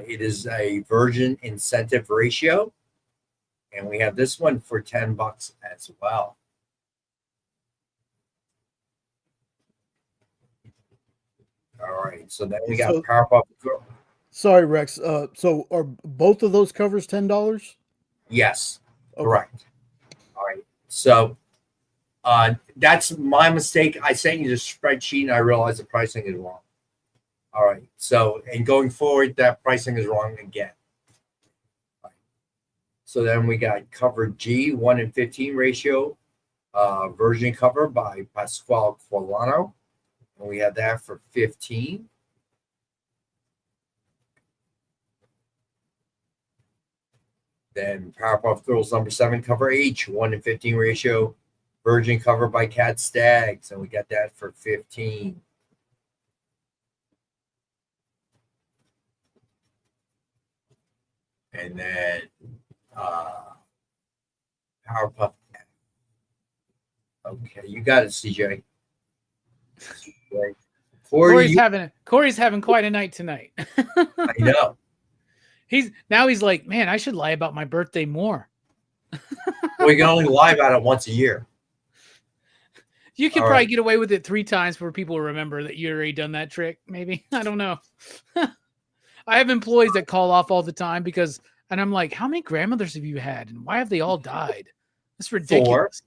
It is a virgin incentive ratio. And we have this one for $10 as well. All right. So then we got Powerpuff Girls. Sorry, Rex. So are both of those covers $10? Yes. Okay. Correct. All right. So that's my mistake. I sent you the spreadsheet and I realized the pricing is wrong. All right. So, and going forward, that pricing is wrong again. All right. So then we got cover G, 1-in-15 ratio, version cover by Pasquale Folano. And we have that for $15. Then Powerpuff Girls number 7, cover H, 1-in-15 ratio, virgin cover by Cat Staggs, and we got that for $15. And then Powerpuff. Okay, you got it, CJ. Corey's having quite a night tonight. I know. He's like, man, I should lie about my birthday more. Well, you can only lie about it once a year. You can probably get away with it 3 times before people remember that you already done that trick. Maybe. I don't know. I have employees that call off all the time and I'm like, how many grandmothers have you had? And why have they all died? That's ridiculous.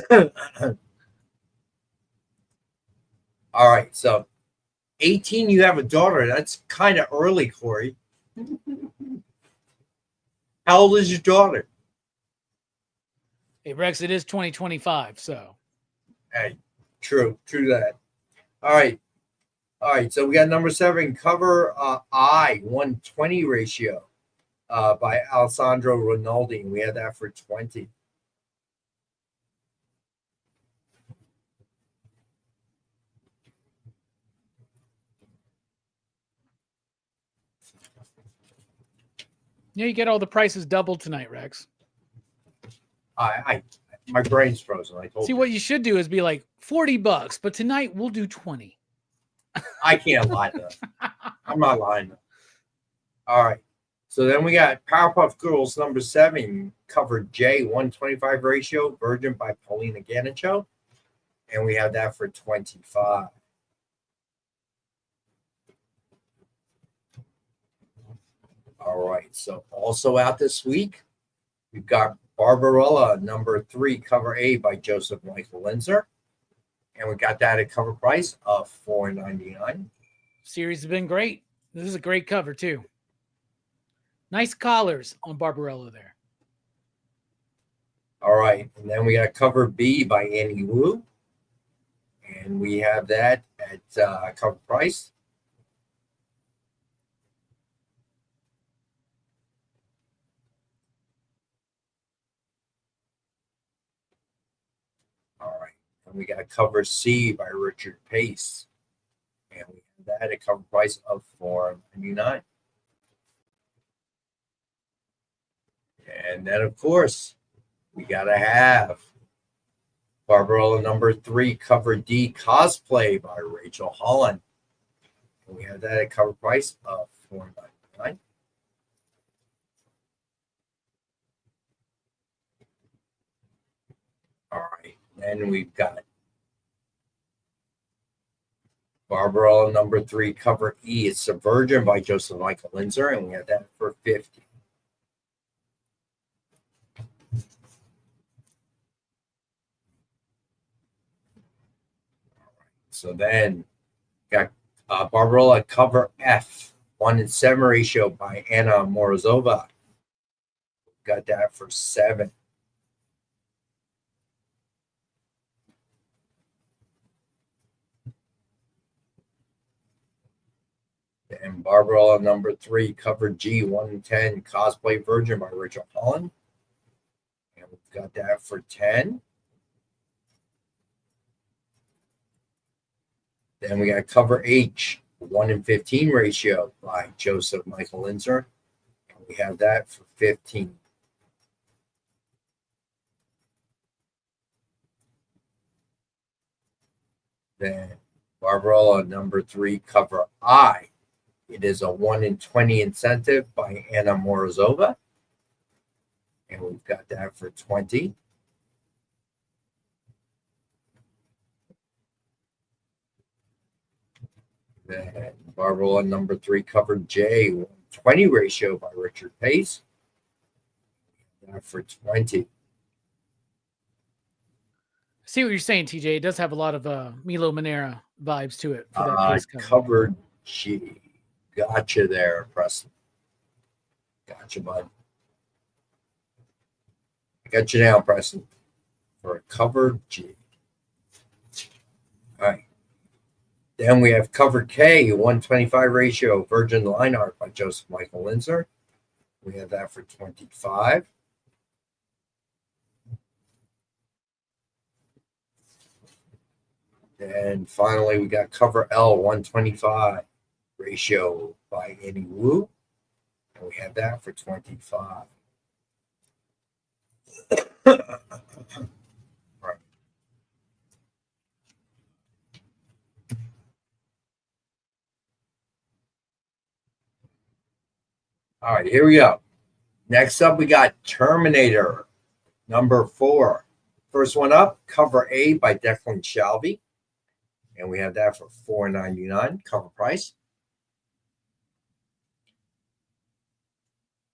4. All right. So 18, you have a daughter. That's kind of early, Corey. How old is your daughter? Hey, Rex, it is 2025, so. Hey, true that. All right. So we got number 7, cover I 120 ratio by Alessandro Rinaldi. We had that for 20. Yeah, you get all the prices doubled tonight, Rex. My brain's frozen. I told you. What you should do is be like $40, but tonight we'll do 20. I can't lie to them. I'm not lying. All right. So then we got Powerpuff Girls number 7, cover J 125 ratio, Virgin by Paulina Ganicho. And we have that for 25. All right. So also out this week, we've got Barbarella number 3, cover A by Joseph Michael Linzer. And we got that at cover price of $4.99. Series has been great. This is a great cover too. Nice collars on Barbarella there. All right. And then we got cover B by Annie Wu. And we have that at cover price. All right. And we got cover C by Richard Pace. And we have that at cover price of $4.99. And then, of course, we got to have Barbarella number 3, cover D, cosplay by Rachel Holland. And we have that at cover price of $4.99. All right. Then we've got Barbarella number 3, cover E. It's Virgin by Joseph Michael Linzer, and we have that for $50. So then got Barbarella cover F, 1:7 ratio by Anna Morozova. Got that for $7. And Barbarella number 3, cover G, 1:10 cosplay Virgin by Rachel Holland. And we've got that for $10. Then we got cover H, 1:15 ratio by Joseph Michael Linzer. And we have that for $15. Then Barbarella number 3, cover I. It is a 1:20 incentive by Anna Morozova. And we've got that for $20. Then Barbarella number 3, cover J, 1:20 ratio by Richard Pace. That for $20. I see what you're saying, TJ. It does have a lot of Milo Manera vibes to it. For that Pace cover. Cover G. Gotcha there, Preston. Gotcha, bud. I got you now, Preston. For a cover G. All right. Then we have cover K, 1:25 ratio, Virgin line art by Joseph Michael Linzer. We have that for $25. And finally, we got cover L, 1:25 ratio by Annie Wu. And we have that for 25. Right. All right, here we go. Next up, we got Terminator number 4. First one up, cover A by Declan Shalvey. And we have that for $4.99 cover price.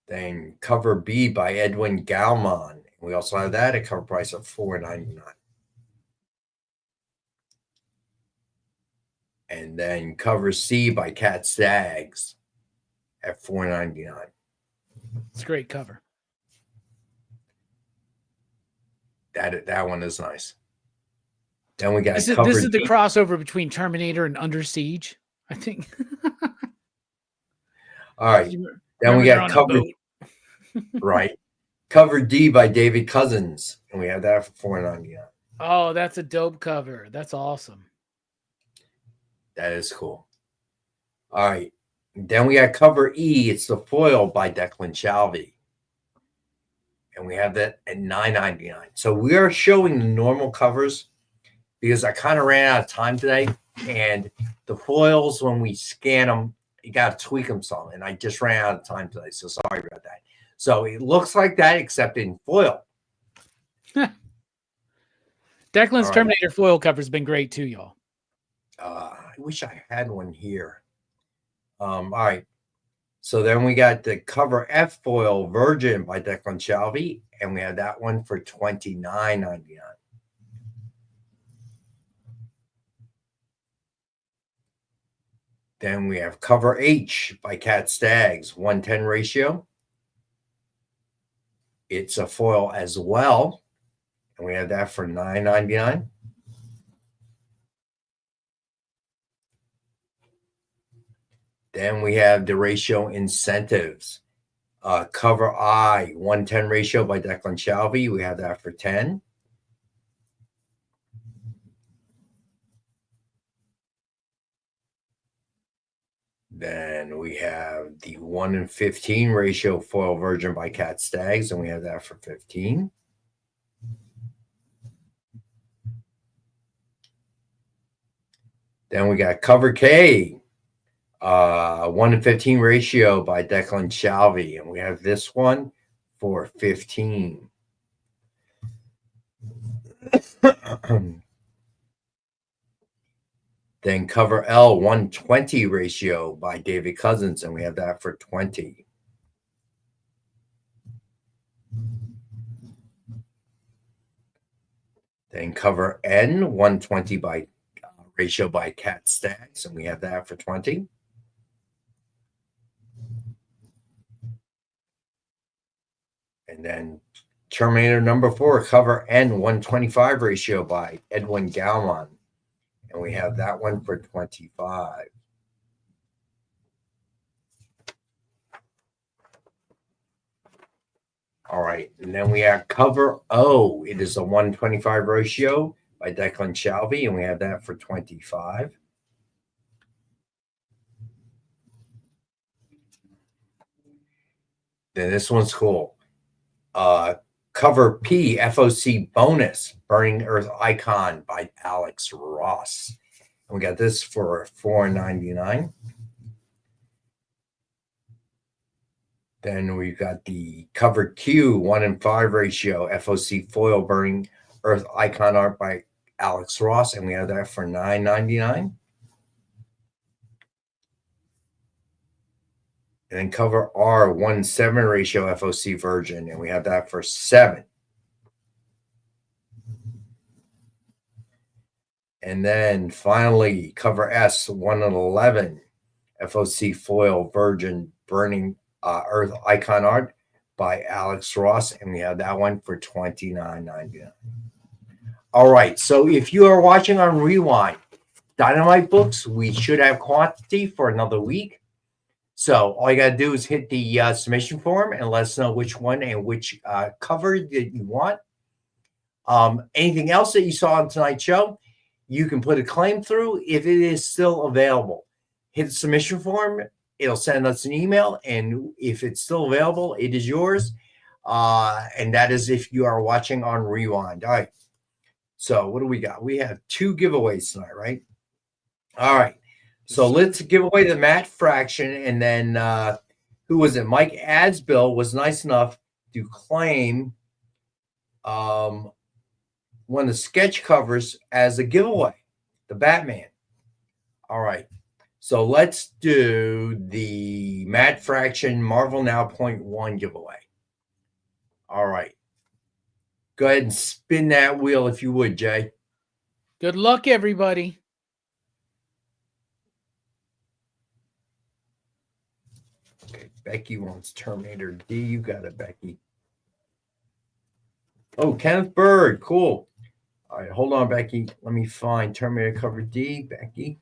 Then cover B by Edwin Galman. We also have that at cover price of $4.99. And then cover C by Cat Staggs at $4.99. It's a great cover. That one is nice. Then we got this cover is the D. crossover between Terminator and Under Siege, I think. All right. Then we got cover right. Cover D by David Cousins. And we have that for $4.99. Oh, that's a dope cover. That's awesome. That is cool. All right. Then we got cover E. It's the foil by Declan Shalvey. And we have that at $9.99. So we are showing the normal covers because I kind of ran out of time today. And the foils, when we scan them, you got to tweak them some. And I just ran out of time today. So sorry about that. So it looks like that, except in foil. Declan's Terminator foil cover has been great too, y'all. I wish I had one here. All right. So then we got the cover F foil Virgin by Declan Shalvey, and we have that one for $29.99. Then we have cover H by Cat Staggs, 110 ratio. It's a foil as well, and we have that for $9.99. Then we have the ratio incentives. Cover I, 110 ratio by Declan Shalvey. We have that for $10. Then we have the 1:15 ratio foil Virgin by Cat Staggs, and we have that for $15. Then we got cover K, 1:15 ratio by Declan Shalvey, and we have this one for $15. Then cover L, 120 ratio by David Cousins, and we have that for $20. Then cover N, 120 by ratio by Cat Staggs, and we have that for $20. And then Terminator number 4, cover N, 125 ratio by Edwin Galman. And we have that one for $25. All right. And then we have cover O. It is a 125 ratio by Declan Shalvey, and we have that for $25. Then this one's cool. Cover P, FOC bonus, Burning Earth Icon by Alex Ross. And we got this for $4.99. Then we've got the cover Q, 1:5 ratio, FOC foil Burning Earth Icon art by Alex Ross, and we have that for $9.99. And then cover R, 1:7 ratio FOC Virgin, and we have that for $7. And then finally, cover S, 1:11 FOC foil Virgin Burning Earth Icon art by Alex Ross, and we have that one for $29.99. All right, so if you are watching on Rewind, Dynamite Books, we should have quantity for another week. So all you got to do is hit the submission form and let us know which one and which cover that you want. Anything else that you saw on tonight's show, you can put a claim through if it is still available. Hit the submission form, it'll send us an email, and if it's still available, it is yours. And that is if you are watching on Rewind. All right. So what do we got? We have 2 giveaways tonight, right? All right. So let's give away the Matt Fraction, and then who was it? Mike Adsbill was nice enough to claim one of the sketch covers as a giveaway, the Batman. All right. So let's do the Matt Fraction Marvel Now .1 giveaway. All right. Go ahead and spin that wheel if you would, Jay. Good luck, everybody. Okay, Becky wants Terminator D. You got it, Becky. Oh, Kenneth Bird. Cool. All right, hold on, Becky. Let me find Terminator cover D. Becky.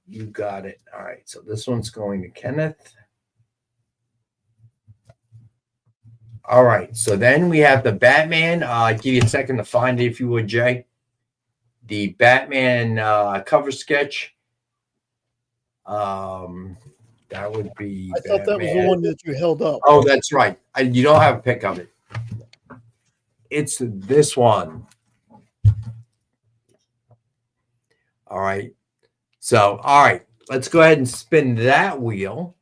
You got it. All right, so this one's going to Kenneth. All right, so then we have the Batman. I'll give you a second to find it if you would, Jay. The Batman cover sketch. That would be. I thought that was the one that you held up. Oh, that's right. You don't have a pic of it. It's this one. All right. So, all right. Let's go ahead and spin that wheel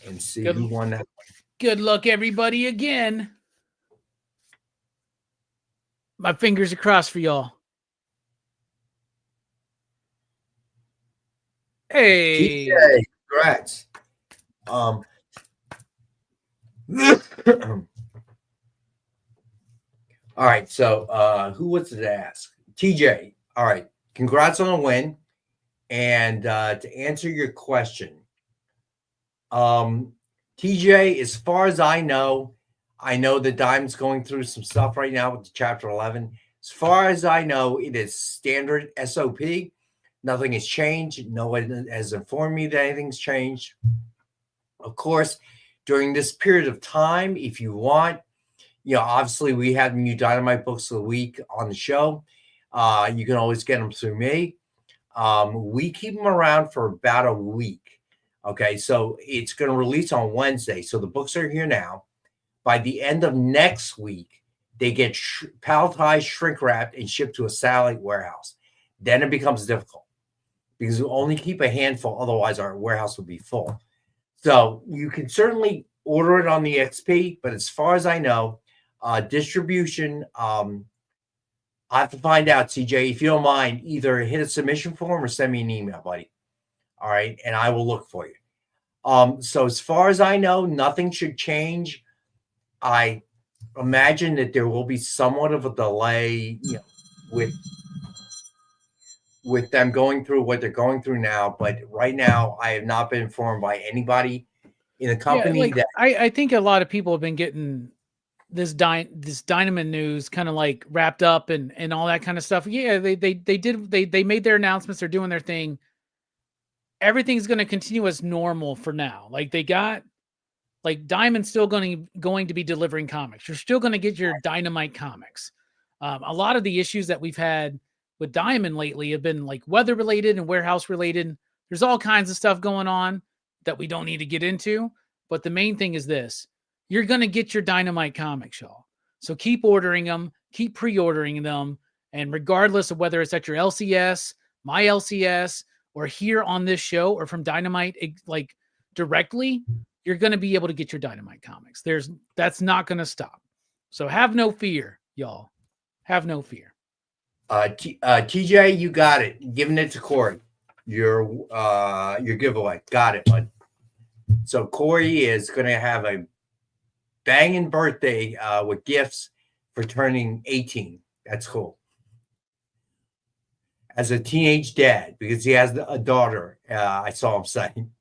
and see who won that. Good luck, everybody, again. My fingers are crossed for y'all. Hey. TJ, congrats. All right, so who was to ask? TJ. All right, congrats on the win. And to answer your question, TJ, as far as I know that Diamond's going through some stuff right now with Chapter 11. As far as I know, it is standard SOP. Nothing has changed. No one has informed me that anything's changed. Of course, during this period of time, if you want, obviously we have new Dynamite books of the week on the show. You can always get them through me. We keep them around for about a week. Okay, so it's going to release on Wednesday. So the books are here now. By the end of next week, they get palletized, shrink wrapped, and shipped to a satellite warehouse. Then it becomes difficult because we only keep a handful. Otherwise, our warehouse would be full. So you can certainly order it on the XP. But as far as I know, distribution, I have to find out, CJ, if you don't mind, either hit a submission form or send me an email, buddy. All right, and I will look for you. So as far as I know, nothing should change. I imagine that there will be somewhat of a delay, with them going through what they're going through now. But right now, I have not been informed by anybody in the company that I think a lot of people have been getting this Dynamite news kind of like wrapped up and all that kind of stuff. Yeah, they made their announcements. They're doing their thing. Everything's going to continue as normal for now. Like Diamond's still going to be delivering comics. You're still going to get your Dynamite comics. A lot of the issues that we've had with Diamond lately have been like weather related and warehouse related. There's all kinds of stuff going on that we don't need to get into. But the main thing is this: you're going to get your Dynamite comics, y'all. So keep ordering them, keep pre-ordering them. And regardless of whether it's at your LCS, my LCS, or here on this show or from Dynamite, like directly, you're going to be able to get your Dynamite comics. That's not going to stop. So have no fear, y'all. Have no fear. TJ, you got it. Giving it to Corey. Your giveaway. Got it, bud. So Corey is going to have a banging birthday with gifts for turning 18. That's cool. As a teenage dad, because he has a daughter, I saw him saying.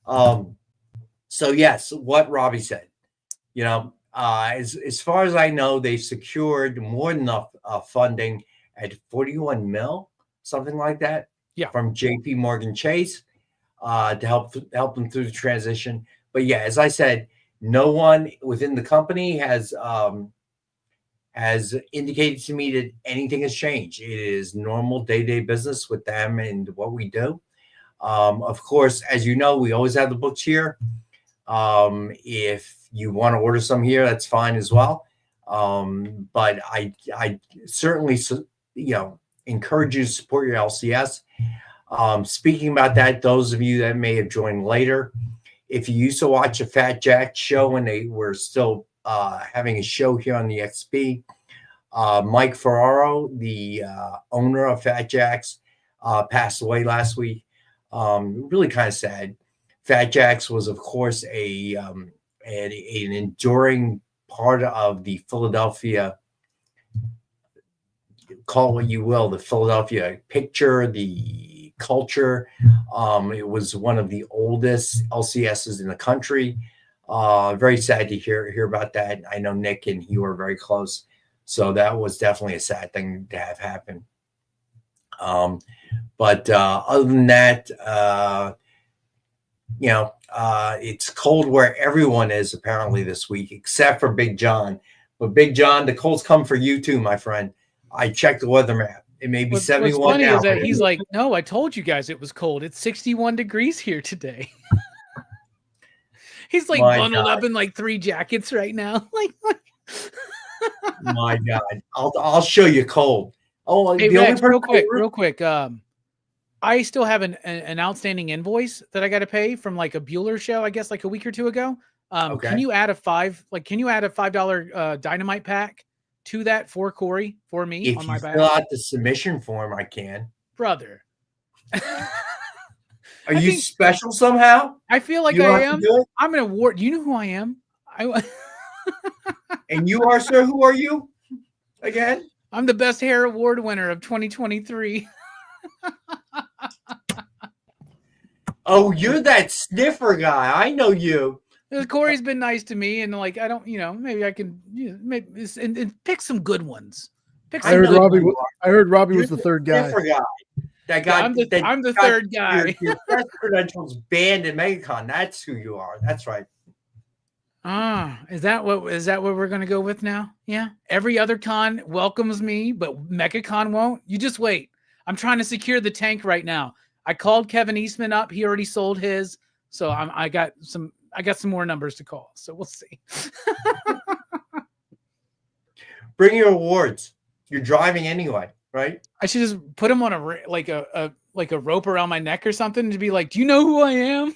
So yes, what Robbie said, as far as I know, they secured more than enough funding at 41 mil, something like that, from JP Morgan Chase to help them through the transition. But yeah, as I said, no one within the company has has indicated to me that anything has changed. It is normal day-to-day business with them and what we do. Of course, as you know, we always have the books here. If you want to order some here, that's fine as well. But I certainly, encourage you to support your LCS. Speaking about that, those of you that may have joined later, if you used to watch a Fat Jack show when they were still having a show here on the XP, Mike Ferraro, the owner of Fat Jack's, passed away last week. Really kind of sad. Fat Jack's was, of course, an enduring part of the Philadelphia, call it what you will, the Philadelphia picture, the culture. It was one of the oldest LCSs in the country. Very sad to hear about that. I know Nick and he were very close, so that was definitely a sad thing to have happen. But other than that, it's cold where everyone is apparently this week, except for Big John. But Big John, the cold's come for you too, my friend. I checked the weather map. It may be 71 what's funny now. is that he's like, no, I told you guys it was cold. It's 61 degrees here today. He's like bundled up in like 3 jackets right now. Like my God, I'll show you cold. Oh, hey, Rex, real quick. I still have an outstanding invoice that I got to pay from like a Bueller show, I guess, like a week or two ago. Okay. Can you add a $5 dynamite pack to that for Corey for me If on my you back? fill out the submission form, I can. Brother. Are you special somehow? I feel like You I have am. to do it? I'm an award. You know who I am? And you are, sir? Who are you again? I'm the best hair award winner of 2023. Oh, you're that sniffer guy. I know you. Corey's been nice to me, and like I don't, maybe I can maybe and pick some good ones. I heard Robbie was the third guy. Sniffer guy. That guy. Yeah, I'm the third guy. Your press credentials banned in MegaCon. That's who you are. That's right. Is that what we're gonna go with now? Yeah. Every other con welcomes me, but MegaCon won't. You just wait. I'm trying to secure the tank right now. I called Kevin Eastman up. He already sold his, so I got some more numbers to call. So we'll see. Bring your awards. You're driving anyway, right? I should just put them on a rope around my neck or something to be like, do you know who I am?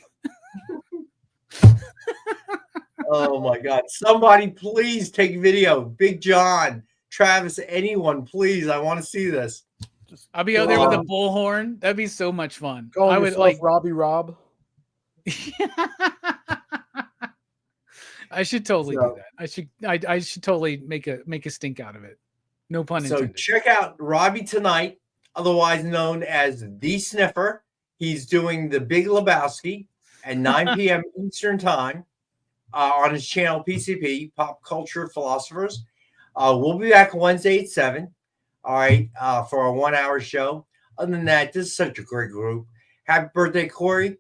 Oh my God. Somebody please take video. Big John, Travis, anyone, please. I want to see this. I'll be out there with a bullhorn. That'd be so much fun. I would like Robbie Rob. I should totally do that. I should totally make a stink out of it. No pun intended. So check out Robbie tonight, otherwise known as The Sniffer. He's doing The Big Lebowski at 9 p.m. Eastern Time on his channel PCP, Pop Culture Philosophers. We'll be back Wednesday at 7. All right, for a 1-hour show. Other than that, this is such a great group. Happy birthday, Corey.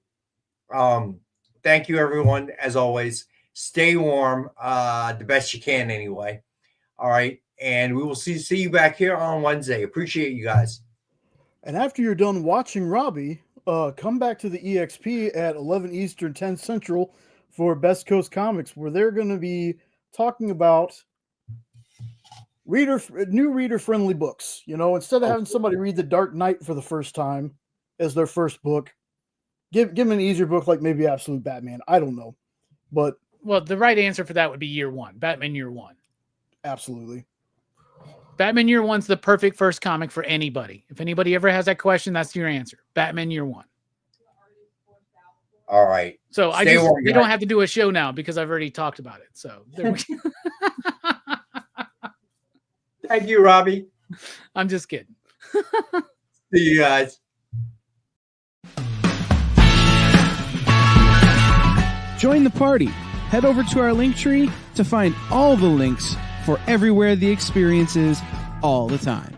Thank you, everyone. As always, stay warm the best you can anyway. All right, and we will see you back here on Wednesday. Appreciate you guys. And after you're done watching Robbie, come back to the EXP at 11 Eastern, 10 Central for Best Coast Comics, where they're going to be talking about new reader-friendly books. Instead of having somebody read The Dark Knight for the first time as their first book, give them an easier book like maybe Absolute Batman. I don't know. But the right answer for that would be Year One, Batman Year One. Absolutely. Batman Year One's the perfect first comic for anybody. If anybody ever has that question, that's your answer. Batman Year One. All right. So we don't have to do a show now because I've already talked about it. So there we go. Thank you, Robbie. I'm just kidding. See you guys. Join the party. Head over to our link tree to find all the links for everywhere the experience is all the time.